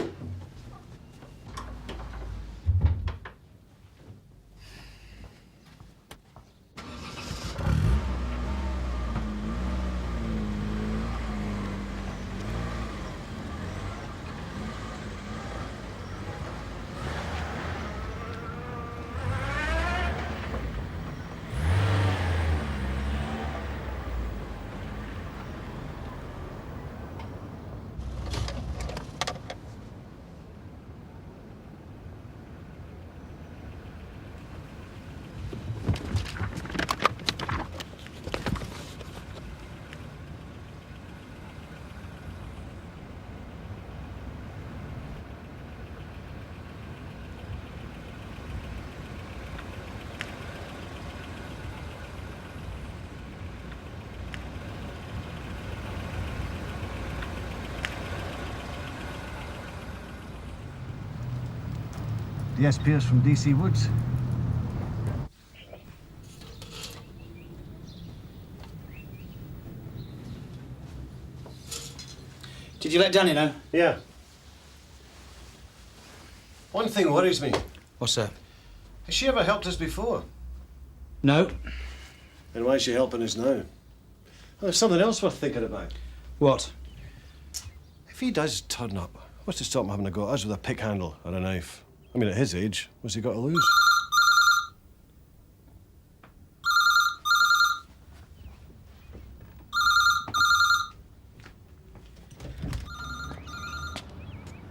Yes, Pearce from DC Woods. Did you let Danny know? Yeah. One thing worries me. What's that? Has she ever helped us before? No. Then why is she helping us now? Well, there's something else worth thinking about. What? If he does turn up, what's to stop him having a go at us with a pick handle or a knife? I mean, at his age, what's he got to lose?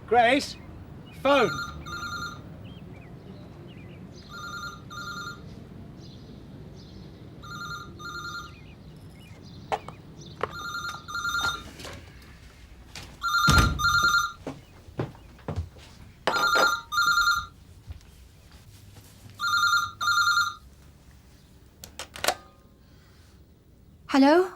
Grace? Phone. Hello?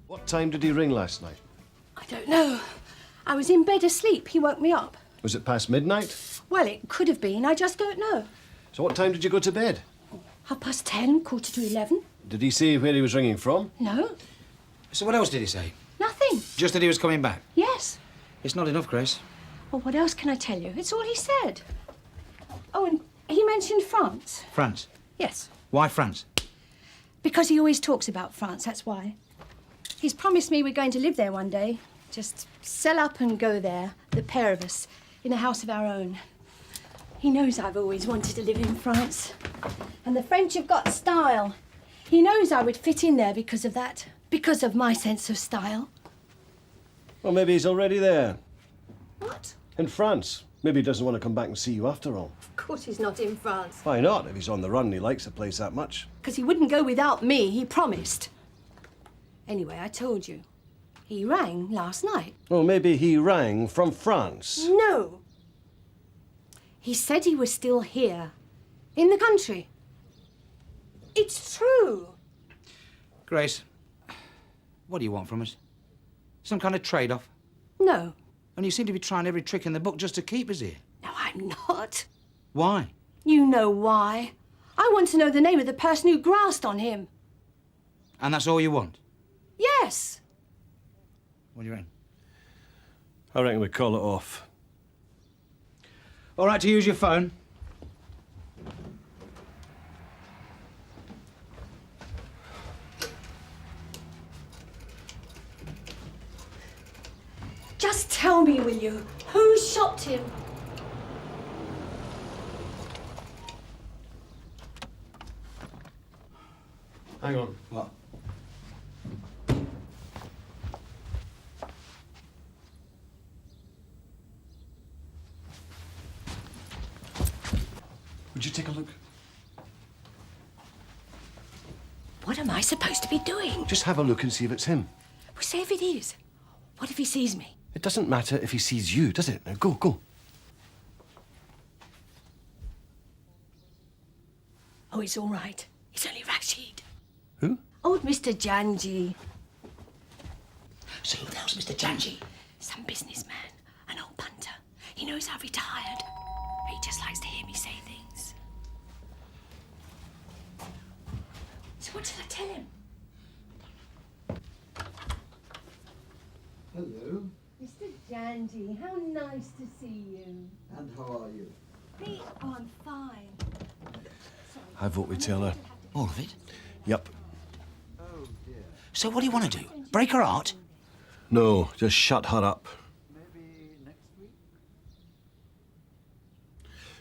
What time did he ring last night? I don't know. I was in bed asleep. He woke me up. Was it past midnight? Well, it could have been. I just don't know. So what time did you go to bed? 10:30, 11:15. Did he say where he was ringing from? No. So what else did he say? Nothing. Just that he was coming back? Yes. It's not enough, Grace. Well, what else can I tell you? It's all he said. Oh, and he mentioned France. France? Yes. Why France? Because he always talks about France, that's why. He's promised me we're going to live there one day. Just sell up and go there, the pair of us, in a house of our own. He knows I've always wanted to live in France. And the French have got style. He knows I would fit in there because of that, because of my sense of style. Well, maybe he's already there. What? In France. Maybe he doesn't want to come back and see you after all. Of course he's not in France. Why not, if he's on the run and he likes the place that much? Because he wouldn't go without me, he promised. Anyway, I told you. He rang last night. Well, maybe he rang from France. No. He said he was still here, in the country. It's true. Grace, what do you want from us? Some kind of trade-off? No. And you seem to be trying every trick in the book just to keep us here. No, I'm not. Why? You know why. I want to know the name of the person who grassed on him. And that's all you want? Yes. What do you reckon? I reckon we call it off. All right to use your phone? Just tell me, will you? Who shot him? Hang on. What? Would you take a look? What am I supposed to be doing? Just have a look and see if it's him. Well, say if it is. What if he sees me? It doesn't matter if he sees you, does it? Now, go, go. Oh, it's all right. It's only Rashid. Who? Old Mr. Janji. So who the hell's Mr. Janji? Some businessman, an old punter. He knows I've retired. He just likes to hear me say things. So what did I tell him? Hello, Mr. Janji, how nice to see you. and how are you? Me? Oh, I'm fine. I vote we tell her. All of it? Yep. So what do you want to do? Break her heart? No, just shut her up.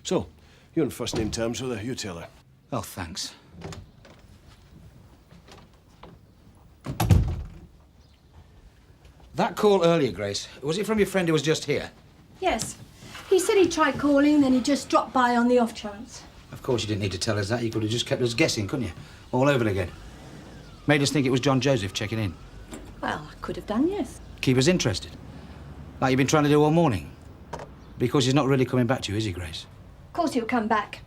So, you're on first name terms with her, you tell her. Oh, thanks. That call earlier, Grace, was it from your friend who was just here? Yes. He said he tried calling, then he just dropped by on the off chance. Of course you didn't need to tell us that. You could have just kept us guessing, couldn't you? All over again. Made us think it was John Joseph checking in. Well, I could have done, yes. Keep us interested. Like you've been trying to do all morning. Because he's not really coming back to you, is he, Grace? Of course he'll come back.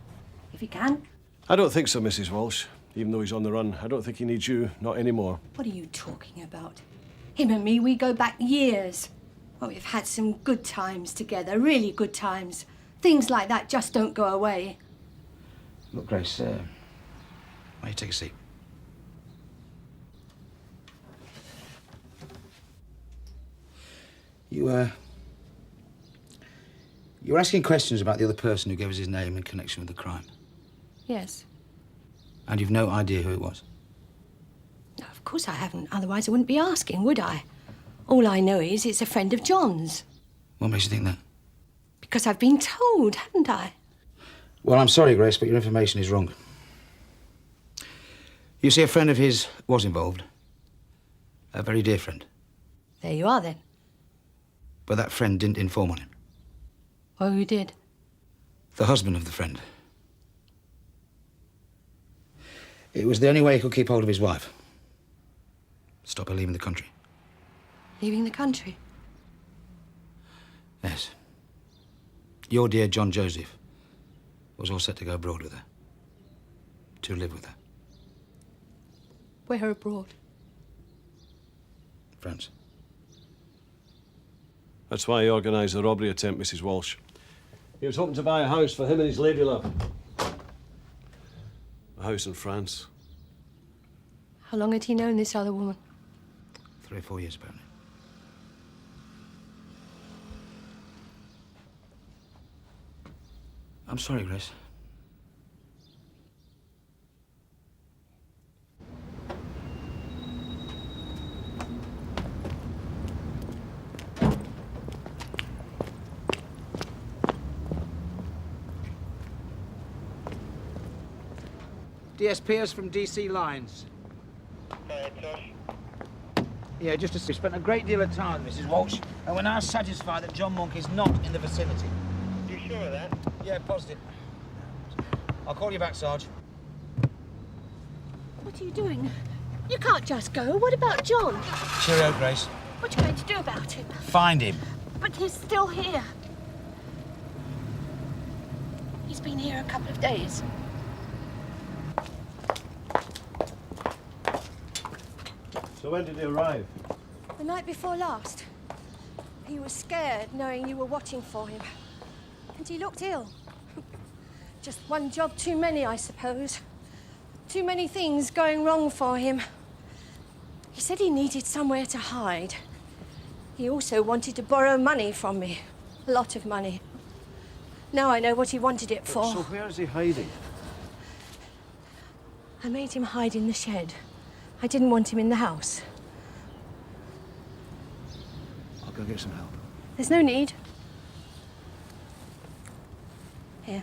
If he can. I don't think so, Mrs. Walsh. Even though he's on the run, I don't think he needs you, not anymore. What are you talking about? Him and me, we go back years. Oh, we've had some good times together, really good times. Things like that just don't go away. Look, Grace, why don't you take a seat? You were asking questions about the other person who gave us his name in connection with the crime. Yes. And you've no idea who it was? No, of course I haven't. Otherwise I wouldn't be asking, would I? All I know is it's a friend of John's. What makes you think that? Because I've been told, haven't I? Well, I'm sorry, Grace, but your information is wrong. You see, a friend of his was involved. A very dear friend. There you are, then. But that friend didn't inform on him. Oh, who did? The husband of the friend. It was the only way he could keep hold of his wife. Stop her leaving the country. Leaving the country? Yes. Your dear John Joseph was all set to go abroad with her. To live with her. Where abroad? France. That's why he organised the robbery attempt, Mrs. Walsh. He was hoping to buy a house for him and his lady love. A house in France. How long had he known this other woman? 3 or 4 years, apparently. I'm sorry, Grace. DS Pearce from DC Lines. Yeah, just to... We spent a great deal of time with Mrs. Walsh, and we're now satisfied that John Monk is not in the vicinity. You sure of that? Yeah, positive. I'll call you back, Sarge. What are you doing? You can't just go. What about John? Cheerio, Grace. What are you going to do about him? Find him. But he's still here. He's been here a couple of days. So when did he arrive? The night before last. He was scared, knowing you were watching for him. And he looked ill. Just one job too many, I suppose. Too many things going wrong for him. He said he needed somewhere to hide. He also wanted to borrow money from me. A lot of money. Now I know what he wanted it for. So where is he hiding? I made him hide in the shed. I didn't want him in the house. I'll go get some help. There's no need. Here.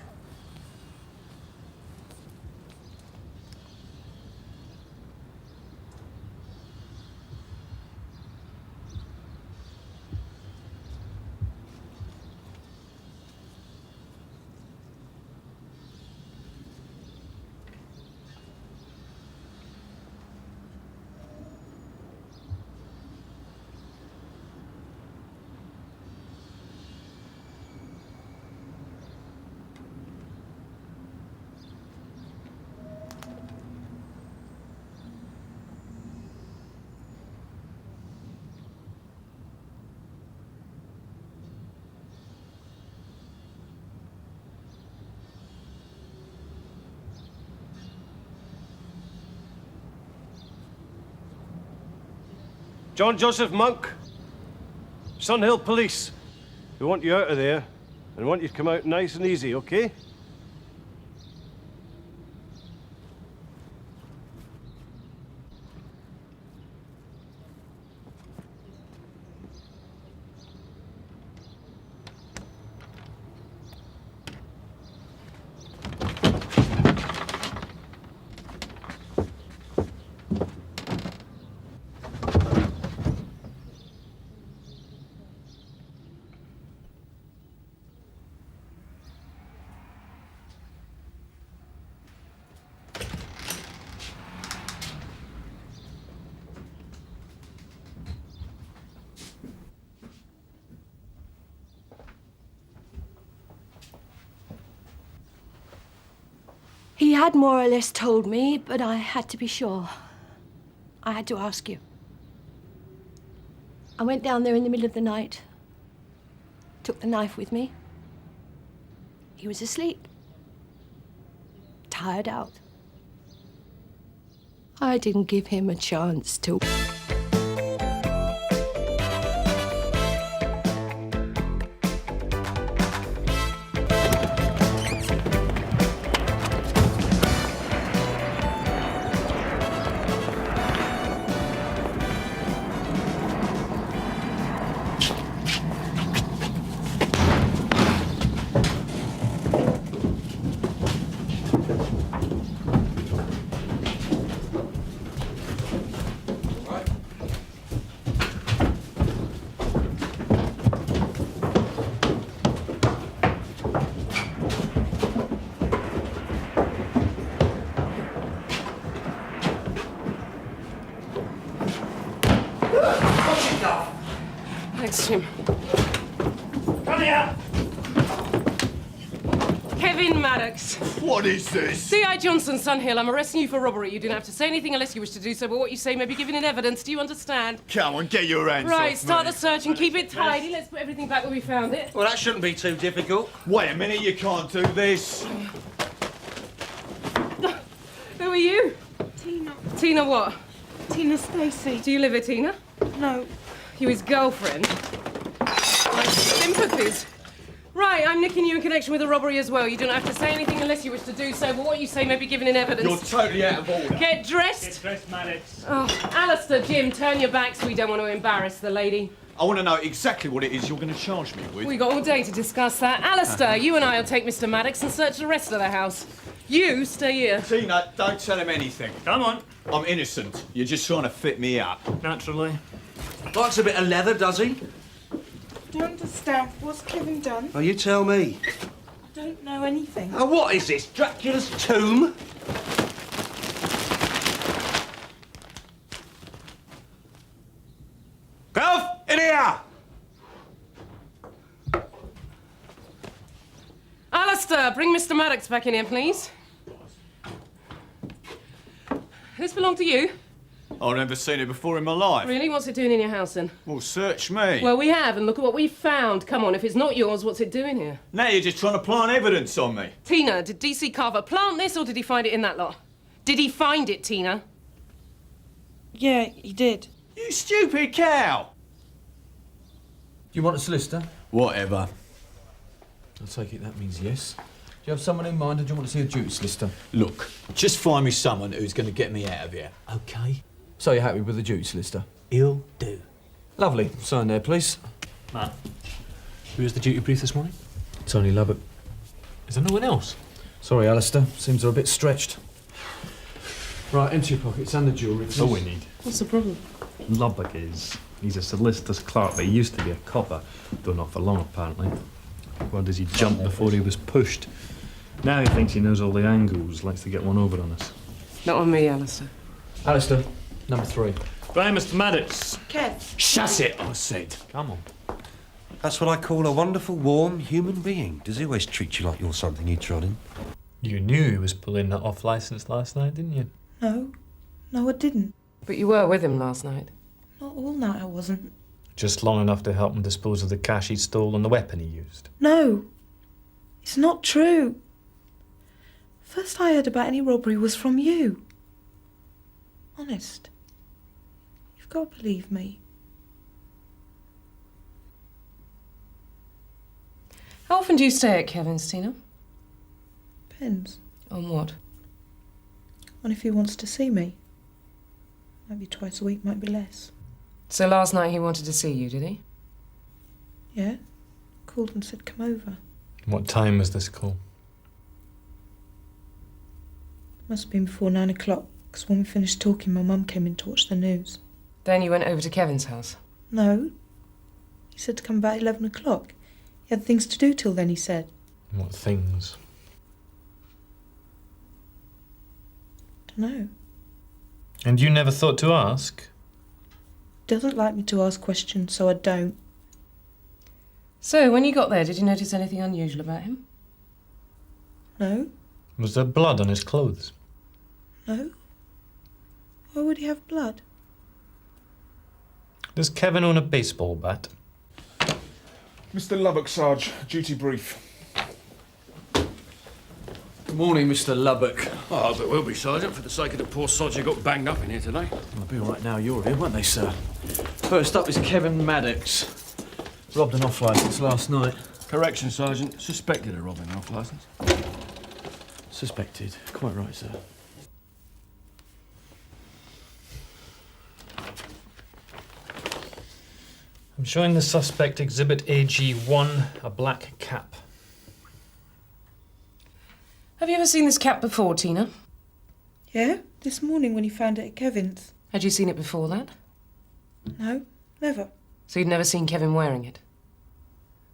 John Joseph Monk, Sunhill Police. We want you out of there and want you to come out nice and easy, okay? He had more or less told me, but I had to be sure. I had to ask you. I went down there in the middle of the night, took the knife with me. He was asleep, tired out. I didn't give him a chance to. Thanks, Jim. Come here! Kevin Maddox. What is this? C.I. Johnson, Sunhill. I'm arresting you for robbery. You didn't have to say anything unless you wish to do so, but what you say may be given in evidence. Do you understand? Come on, get your hands Right, off start me. the search and keep it tidy. Let's put everything back where we found it. Well, that shouldn't be too difficult. Wait a minute, you can't do this. Who are you? Tina. Tina what? Tina Stacy. Do you live here, Tina? No. You his girlfriend? My sympathies. Right, I'm nicking you in connection with a robbery as well. You don't have to say anything unless you wish to do so, but what you say may be given in evidence. You're totally out of order. Get dressed. Get dressed, Maddox. Oh, Alistair, Jim, turn your backs. We don't want to embarrass the lady. I want to know exactly what it is you're going to charge me with. We got all day to discuss that. Alistair, you and I will take Mr. Maddox and search the rest of the house. You stay here. Tina, don't tell him anything. Come on. I'm innocent. You're just trying to fit me up. Naturally. Likes a bit of leather, does he? I don't understand. What's Kevin done? Oh, you tell me. I don't know anything. Oh, what is this? Dracula's tomb? Golf, in here! Alistair, bring Mr. Maddox back in here, please. This belong to you? I've never seen it before in my life. Really? What's it doing in your house, then? Well, search me. Well, we have, and look at what we've found. Come on, if it's not yours, what's it doing here? Now you're just trying to plant evidence on me. Tina, did DC Carver plant this, or did he find it in that lot? Did he find it, Tina? Yeah, he did. You stupid cow! Do you want a solicitor? Whatever. I take it that means yes. Do you have someone in mind, or do you want to see a duty solicitor? Look, just find me someone who's going to get me out of here, OK? So you're happy with the duty solicitor? He'll do. Lovely. Sign there, please. Matt, who was the duty brief this morning? Tony Lubbock. Is there no one else? Sorry, Alistair. Seems they're a bit stretched. Right, into your pockets and the jewellery, please. All we need. What's the problem? Lubbock is. He's a solicitor's clerk, but he used to be a copper. Though not for long, apparently. Well, does he jump before he was pushed? Now he thinks he knows all the angles, likes to get one over on us. Not on me, Alistair. Alistair, number 3. Right, Mr. Maddox. Kev. Shut it, I said. Come on. That's what I call a wonderful, warm human being. Does he always treat you like you're something you trod in? You knew he was pulling that off licence last night, didn't you? No. No, I didn't. But you were with him last night. Not all night, I wasn't. Just long enough to help him dispose of the cash he'd stolen and the weapon he used. No. It's not true. First I heard about any robbery was from you. Honest. You've got to believe me. often do you stay at Kevin's, Tina? Depends. On what? On if he wants to see me. Might be twice a week, might be less. So last night he wanted to see you, did he? Yeah. Called and said come over. What time was this call? Must have been before 9 o'clock, because when we finished talking, my mum came in to watch the news. Then you went over to Kevin's house? No. He said to come about 11 o'clock. He had things to do till then, he said. What things? Dunno. And you never thought to ask? Doesn't like me to ask questions, so I don't. So, when you got there, did you notice anything unusual about him? No. Was there blood on his clothes? No. Why would he have blood? Does Kevin own a baseball bat? Mr. Lubbock, Sarge. Duty brief. Good morning, Mr. Lubbock. Oh, I hope it will be, Sergeant, for the sake of the poor sods who got banged up in here today. They'll be all right now you're here, won't they, sir? First up is Kevin Maddox. Robbed an off-licence last night. Correction, Sergeant. Suspected of robbing an off-licence. Suspected. Quite right, sir. I'm showing the suspect Exhibit AG1, a black cap. Have you ever seen this cap before, Tina? Yeah, this morning when he found it at Kevin's. Had you seen it before that? No, never. So you'd never seen Kevin wearing it?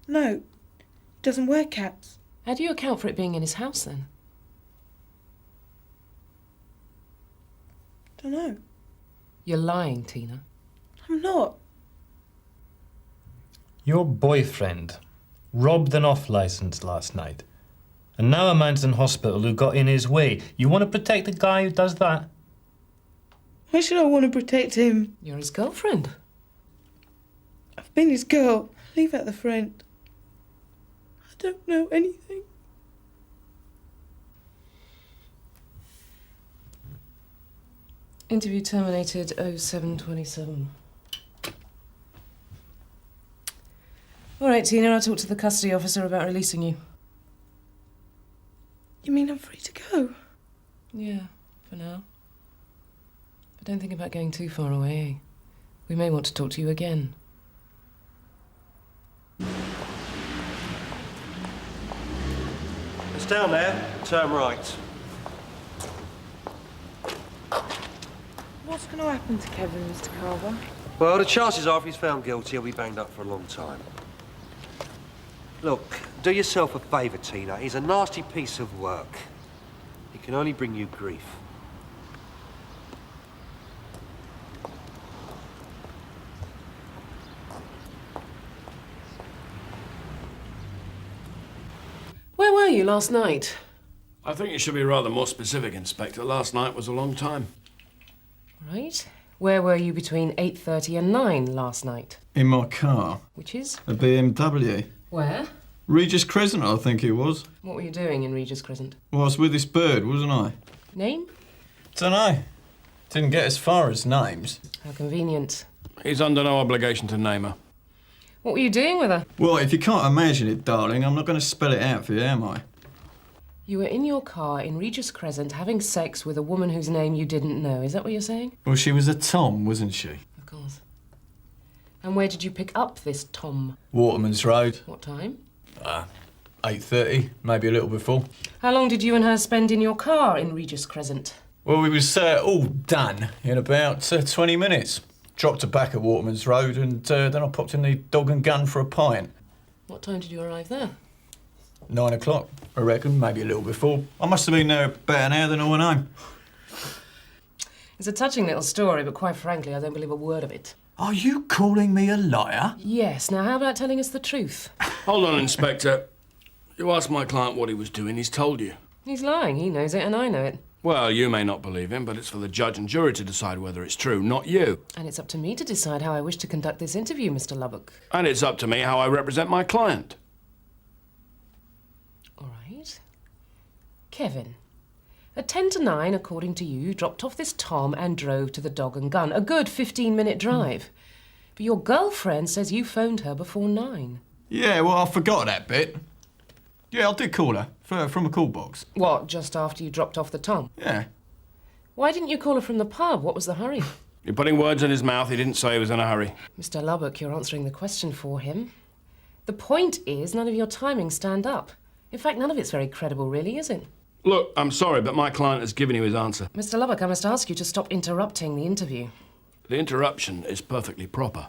No, he doesn't wear caps. How do you account for it being in his house, then? Dunno. You're lying, Tina. I'm not. Your boyfriend robbed an off-licence last night. And now a man's in hospital who got in his way. You want to protect the guy who does that? Why should I want to protect him? You're his girlfriend. I've been his girl. Leave out the friend. I don't know anything. Interview terminated 0727. All right, Tina, I'll talk to the custody officer about releasing you. You mean I'm free to go? Yeah, for now. But don't think about going too far away, eh? We may want to talk to you again. It's down there. Turn right. What's going to happen to Kevin, Mr. Carver? Well, the chances are if he's found guilty, he'll be banged up for a long time. Look, do yourself a favour, Tina. He's a nasty piece of work. He can only bring you grief. Where were you last night? I think you should be rather more specific, Inspector. Last night was a long time. Right. Where were you between 8:30 and 9 last night? In my car. Which is? A BMW. Where? Regis Crescent, I think it was. What were you doing in Regis Crescent? Well, I was with this bird, wasn't I? Name? Dunno. Didn't get as far as names. How convenient. He's under no obligation to name her. What were you doing with her? Well, if you can't imagine it, darling, I'm not going to spell it out for you, am I? You were in your car in Regis Crescent having sex with a woman whose name you didn't know. Is that what you're saying? Well, she was a Tom, wasn't she? Of course. And where did you pick up this Tom? Waterman's Road. What time? 8:30, maybe a little before. How long did you and her spend in your car in Regis Crescent? Well, we was all done in about 20 minutes. Dropped her back at Waterman's Road and then I popped in the Dog and Gun for a pint. What time did you arrive there? 9 o'clock, I reckon, maybe a little before. I must have been there about an hour, then I went home. It's a touching little story, but quite frankly, I don't believe a word of it. Are you calling me a liar? Yes. Now, how about telling us the truth? Hold on, Inspector. You asked my client what he was doing, he's told you. He's lying. He knows it and I know it. Well, you may not believe him, but it's for the judge and jury to decide whether it's true, not you. And it's up to me to decide how I wish to conduct this interview, Mr. Lubbock. And it's up to me how I represent my client. All right. Kevin, at 10 to 9, according to you, dropped off this Tom and drove to the Dog and Gun. A good 15-minute drive. But your girlfriend says you phoned her before 9. Yeah, well, I forgot that bit. Yeah, I did call her from a call box. What, just after you dropped off the Tom? Yeah. Why didn't you call her from the pub? What was the hurry? You're putting words in his mouth. He didn't say he was in a hurry. Mr. Lubbock, you're answering the question for him. The point is, none of your timings stand up. In fact, none of it's very credible, really, is it? Look, I'm sorry, but my client has given you his answer. Mr. Lubbock, I must ask you to stop interrupting the interview. The interruption is perfectly proper.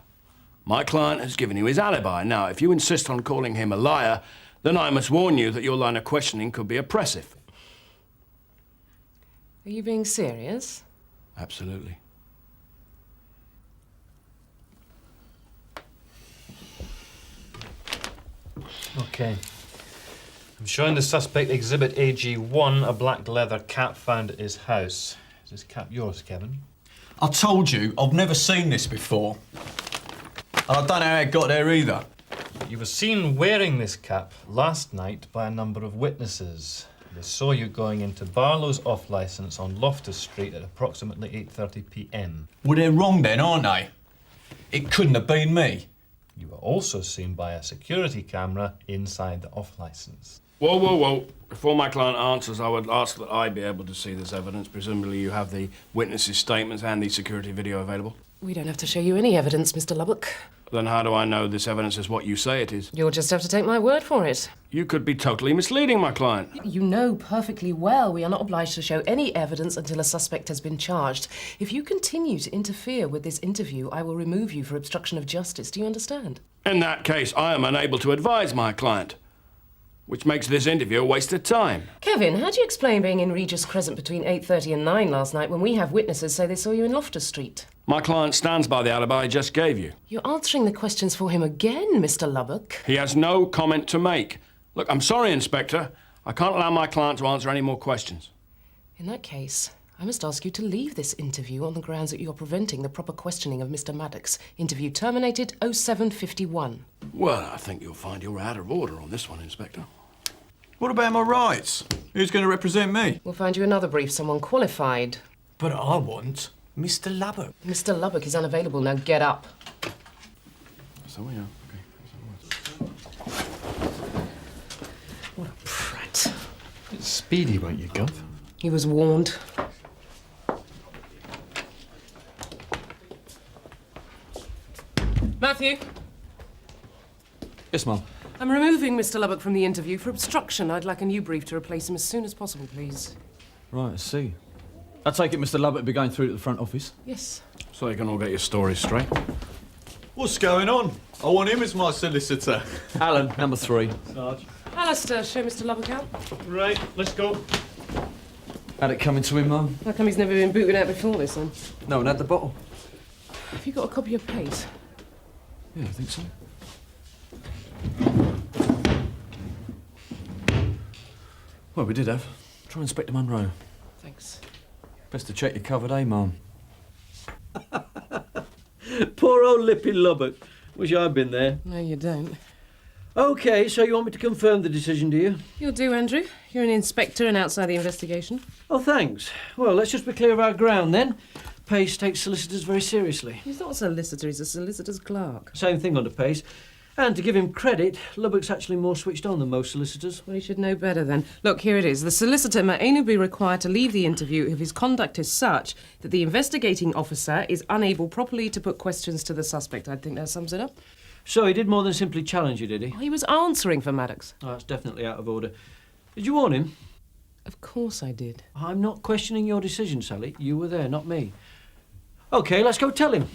My client has given you his alibi. Now, if you insist on calling him a liar, then I must warn you that your line of questioning could be oppressive. Are you being serious? Absolutely. Okay. I'm showing the suspect Exhibit AG1, a black leather cap found at his house. Is this cap yours, Kevin? I told you, I've never seen this before. And I don't know how it got there either. You were seen wearing this cap last night by a number of witnesses. They saw you going into Barlow's off-licence on Loftus Street at approximately 8:30 p.m. Well, they're wrong then, aren't they? It couldn't have been me. You were also seen by a security camera inside the off-licence. Whoa, whoa, whoa. Before my client answers, I would ask that I be able to see this evidence. Presumably you have the witnesses' statements and the security video available. We don't have to show you any evidence, Mr. Lubbock. Then how do I know this evidence is what you say it is? You'll just have to take my word for it. You could be totally misleading my client. You know perfectly well we are not obliged to show any evidence until a suspect has been charged. If you continue to interfere with this interview, I will remove you for obstruction of justice. Do you understand? In that case, I am unable to advise my client, which makes this interview a waste of time. Kevin, how do you explain being in Regis Crescent between 8:30 and 9 last night when we have witnesses say they saw you in Loftus Street? My client stands by the alibi I just gave you. You're answering the questions for him again, Mr. Lubbock. He has no comment to make. Look, I'm sorry, Inspector. I can't allow my client to answer any more questions. In that case, I must ask you to leave this interview on the grounds that you're preventing the proper questioning of Mr. Maddox. Interview terminated 0751. Well, I think you'll find you're out of order on this one, Inspector. What about my rights? Who's going to represent me? We'll find you another brief, someone qualified. But I want Mr. Lubbock. Mr. Lubbock is unavailable. Now get up. So we are. Okay. What a prat. It's speedy, won't you, Gov? He was warned. Matthew, Yes, Mum. I'm removing Mr. Lubbock from the interview for obstruction. I'd like a new brief to replace him as soon as possible, please. Right, I see. I take it Mr. Lubbock will be going through to the front office? Yes. So you can all get your stories straight. What's going on? I want him as my solicitor. Helen, number 3. Sarge. Alistair, show Mr. Lubbock out. Right, let's go. Had it coming to him, Mum? How come he's never been booted out before this, then? No one had the bottle. Have you got a copy of Pace? Yeah, I think so. Well, we did have. Try Inspector Munro. Thanks. Best to check your covered, eh, Mum? Poor old Lippy Lubbock. Wish I'd been there. No, you don't. OK, so you want me to confirm the decision, do you? You'll do, Andrew. You're an inspector and outside the investigation. Oh, thanks. Well, let's just be clear of our ground, then. Pace takes solicitors very seriously. He's not a solicitor, he's a solicitor's clerk. Same thing under Pace. And to give him credit, Lubbock's actually more switched on than most solicitors. Well, he should know better then. Look, here it is. The solicitor may only be required to leave the interview if his conduct is such that the investigating officer is unable properly to put questions to the suspect. I think that sums it up. So he did more than simply challenge you, did he? He was answering for Maddox. Oh, that's definitely out of order. Did you warn him? Of course I did. I'm not questioning your decision, Sally. You were there, not me. OK, let's go tell him.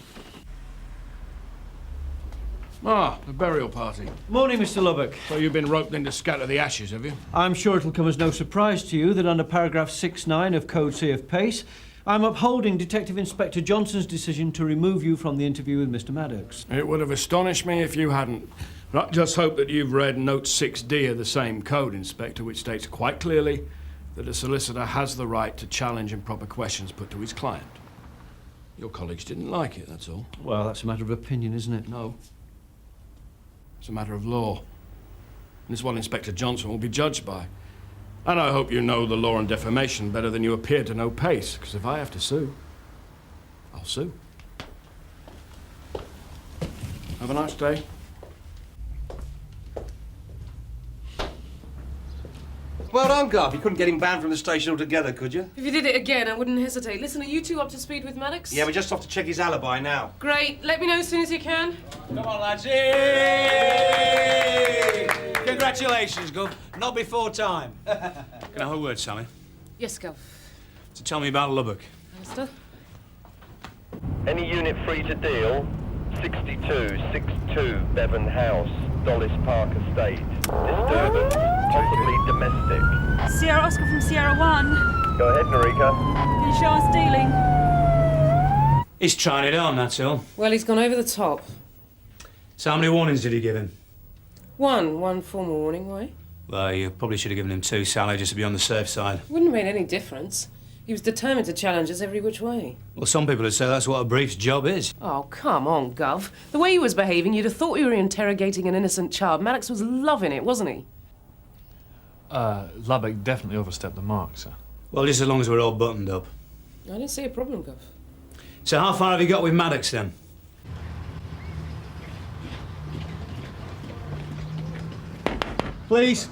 Ah, the burial party. Morning, Mr. Lubbock. So you've been roped in to scatter the ashes, have you? I'm sure it'll come as no surprise to you that under paragraph 6.9 of Code C of Pace, I'm upholding Detective Inspector Johnson's decision to remove you from the interview with Mr. Maddox. It would have astonished me if you hadn't. But I just hope that you've read Note 6D of the same code, Inspector, which states quite clearly that a solicitor has the right to challenge improper questions put to his client. Your colleagues didn't like it, that's all. Well, that's a matter of opinion, isn't it? No. It's a matter of law. And it's what Inspector Johnson will be judged by. And I hope you know the law on defamation better than you appear to know Pace, because if I have to sue, I'll sue. Have a nice day. Well done, Gov. You couldn't get him banned from the station altogether, could you? If you did it again, I wouldn't hesitate. Listen, are you two up to speed with Maddox? Yeah, we're just off to check his alibi now. Great. Let me know as soon as you can. Come on, lads. Yay! Congratulations, Gov. Not before time. Can I have a word, Sally? Yes, Gov. So tell me about Lubbock. Alistair? Any unit free to deal? 6262 Bevan House, Dollis Park Estate. Disturbance, possibly domestic. Sierra Oscar from Sierra 1. Go ahead, Narika. Can you show us dealing? He's trying it on, that's all. Well, he's gone over the top. So how many warnings did he give him? One formal warning, why? Well, you probably should have given him 2, Sally, just to be on the safe side. Wouldn't have made any difference. He was determined to challenge us every which way. Well, some people would say that's what a brief's job is. Oh, come on, Gov. The way he was behaving, you'd have thought we were interrogating an innocent child. Maddox was loving it, wasn't he? Lubbock definitely overstepped the mark, sir. Well, just as long as we're all buttoned up. I don't see a problem, Gov. So how far have you got with Maddox, then? Please.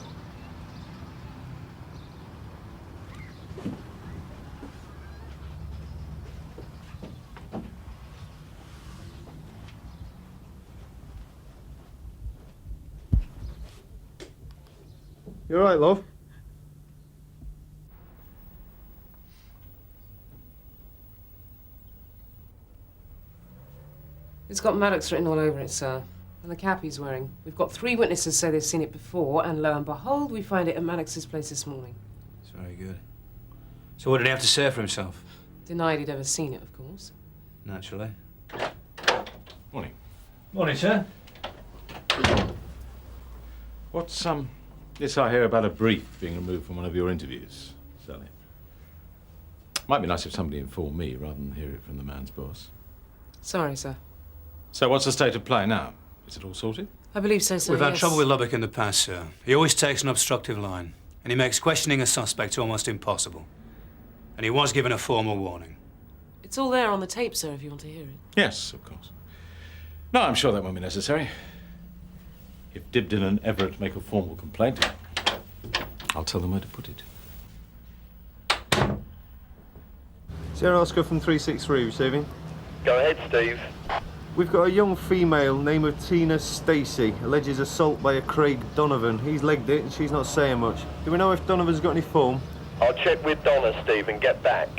You all right, love? It's got Maddox written all over it, sir. And the cap he's wearing. We've got 3 witnesses say they've seen it before, and lo and behold, we find it at Maddox's place this morning. It's very good. So what did he have to say for himself? Denied he'd ever seen it, of course. Naturally. Morning. Morning, sir. What's Yes, I hear about a brief being removed from one of your interviews, Sally. Might be nice if somebody informed me rather than hear it from the man's boss. Sorry, sir. So what's the state of play now? Is it all sorted? I believe so, sir. We've had yes. trouble with Lubbock in the past, sir. He always takes an obstructive line, and he makes questioning a suspect almost impossible. And he was given a formal warning. It's all there on the tape, sir, if you want to hear it. Yes, of course. No, I'm sure that won't be necessary. If Dibdin and Everett make a formal complaint, I'll tell them where to put it. Sierra Oscar from 363 receiving. Go ahead, Steve. We've got a young female named of Tina Stacey, alleges assault by a Craig Donovan. He's legged it and she's not saying much. Do we know if Donovan's got any form? I'll check with Donna, Steve, and get back.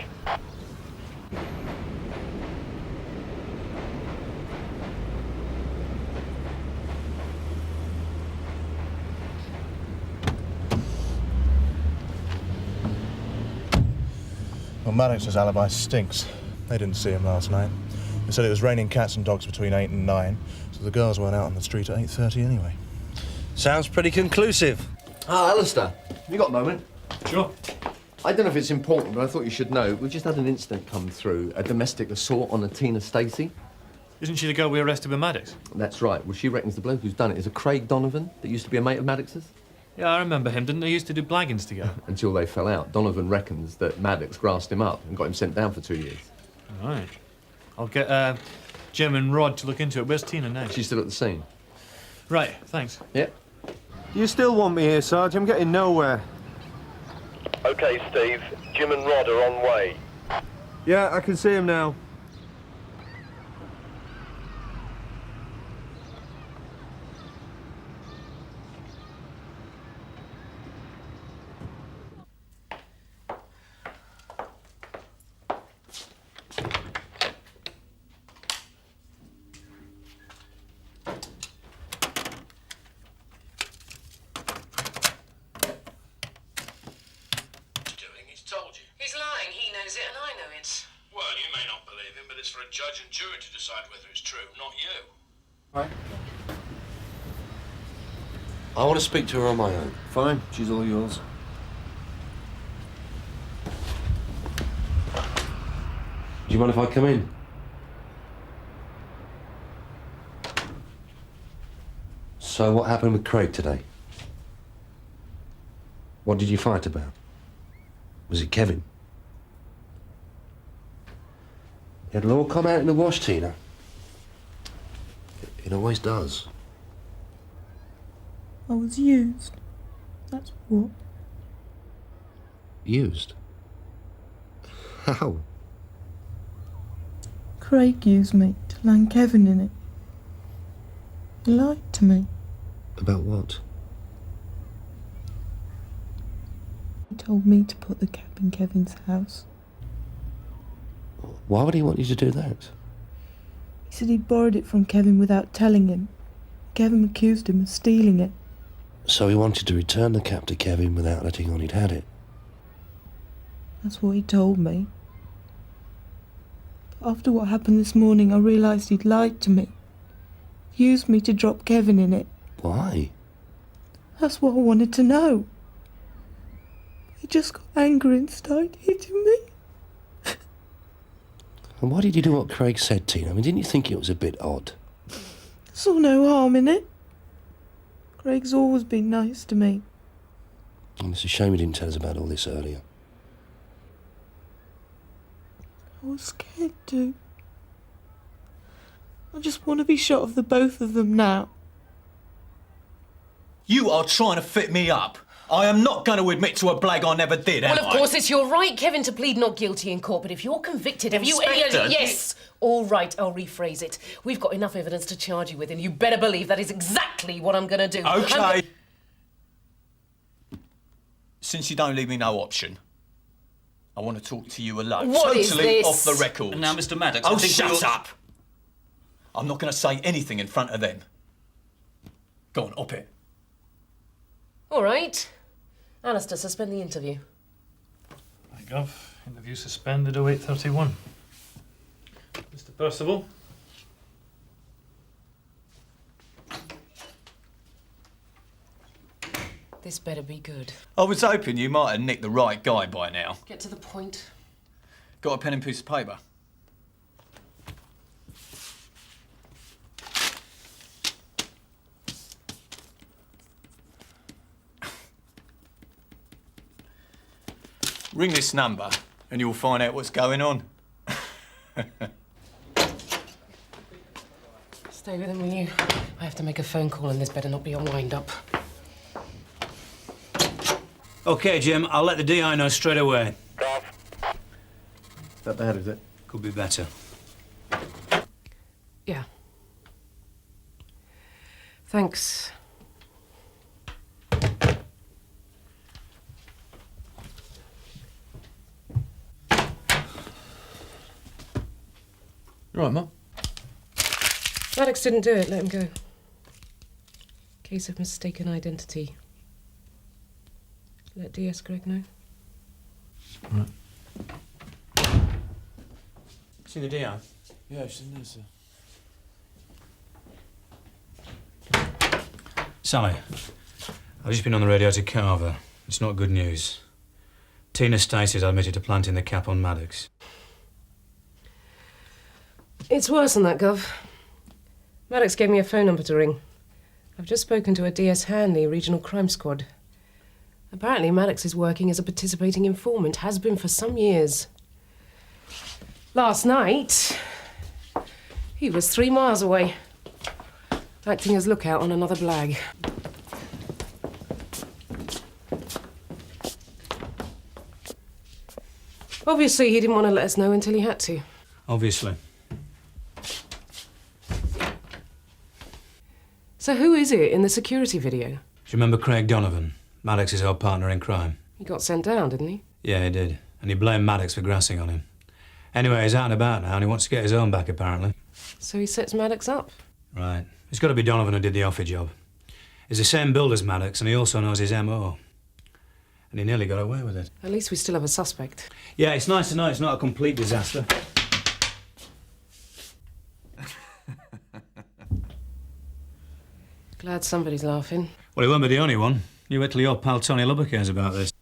Well, Maddox's alibi stinks. They didn't see him last night. They said it was raining cats and dogs between 8 and 9, so the girls weren't out on the street at 8:30 anyway. Sounds pretty conclusive. Ah, Alistair, you got a moment? Sure. I don't know if it's important, but I thought you should know. We just had an incident come through, a domestic assault on a Tina Stacey. Isn't she the girl we arrested with Maddox? That's right. Well, she reckons the bloke who's done it is a Craig Donovan that used to be a mate of Maddox's. Yeah, I remember him. Didn't they used to do blaggings together? Until they fell out. Donovan reckons that Maddox grassed him up and got him sent down for 2 years. All right. I'll get Jim and Rod to look into it. Where's Tina now? She's still at the scene. Right, thanks. Yep. Do you still want me here, Sarge? I'm getting nowhere. OK, Steve. Jim and Rod are on way. Yeah, I can see him now. He's lying. He knows it and I know it. Well, you may not believe him, but it's for a judge and jury to decide whether it's true, not you. Right. I want to speak to her on my own. Fine, she's all yours. Do you mind if I come in? So what happened with Craig today? What did you fight about? Was it Kevin? It'll all come out in the wash, Tina. It always does. I was used. That's what. Used? How? Craig used me to land Kevin in it. He lied to me. About what? He told me to put the cap in Kevin's house. Why would he want you to do that? He said he'd borrowed it from Kevin without telling him. Kevin accused him of stealing it. So he wanted to return the cap to Kevin without letting on he'd had it? That's what he told me. But after what happened this morning, I realised he'd lied to me. Used me to drop Kevin in it. Why? That's what I wanted to know. He just got angry and started hitting me. And why did you do what Craig said, Tina? I mean, didn't you think it was a bit odd? Saw no harm in it. Craig's always been nice to me. And it's a shame he didn't tell us about all this earlier. I was scared too. I just want to be shot of the both of them now. You are trying to fit me up. I am not going to admit to a blag I never did, am I? Well, of course, it's your right, Kevin, to plead not guilty in court, but if you're convicted, have you... Inspector, Yes! All right, I'll rephrase it. We've got enough evidence to charge you with, and you better believe that is exactly what I'm going to do. OK. Since you don't leave me no option, I want to talk to you alone. What totally is this? off the record. Now, Mr. Maddox, Oh, I think shut we'll- up! I'm not going to say anything in front of them. Go on, op it. All right. Alistair, suspend the interview. Right, Gov. Interview suspended 08:31. Mr. Percival. This better be good. I was hoping you might have nicked the right guy by now. Get to the point. Got a pen and piece of paper? Ring this number and you'll find out what's going on. Stay with him, will you? I have to make a phone call and this better not be a wind-up. OK, Jim, I'll let the DI know straight away. That bad, is it? Could be better. Yeah. Thanks. Right, Mum. Maddox didn't do it. Let him go. Case of mistaken identity. Let DS Greg know. Right. See the DI? Yeah, she's in there, sir. Sally, I've just been on the radio to Carver. It's not good news. Tina Stacey's admitted to planting the cap on Maddox. It's worse than that, Gov. Maddox gave me a phone number to ring. I've just spoken to a DS Hanley Regional Crime Squad. Apparently Maddox is working as a participating informant, has been for some years. Last night, he was 3 miles away, acting as lookout on another blag. Obviously, he didn't want to let us know until he had to. Obviously. So who is it in the security video? Do you remember Craig Donovan, Maddox's old partner in crime? He got sent down, didn't he? Yeah, he did. And he blamed Maddox for grassing on him. Anyway, he's out and about now and he wants to get his own back, apparently. So he sets Maddox up. Right. It's got to be Donovan who did the offer job. He's the same build as Maddox and he also knows his M.O. And he nearly got away with it. At least we still have a suspect. Yeah, it's nice to know it's not a complete disaster. Glad somebody's laughing. Well, he won't be the only one. You wait till your pal Tony Lubber cares about this.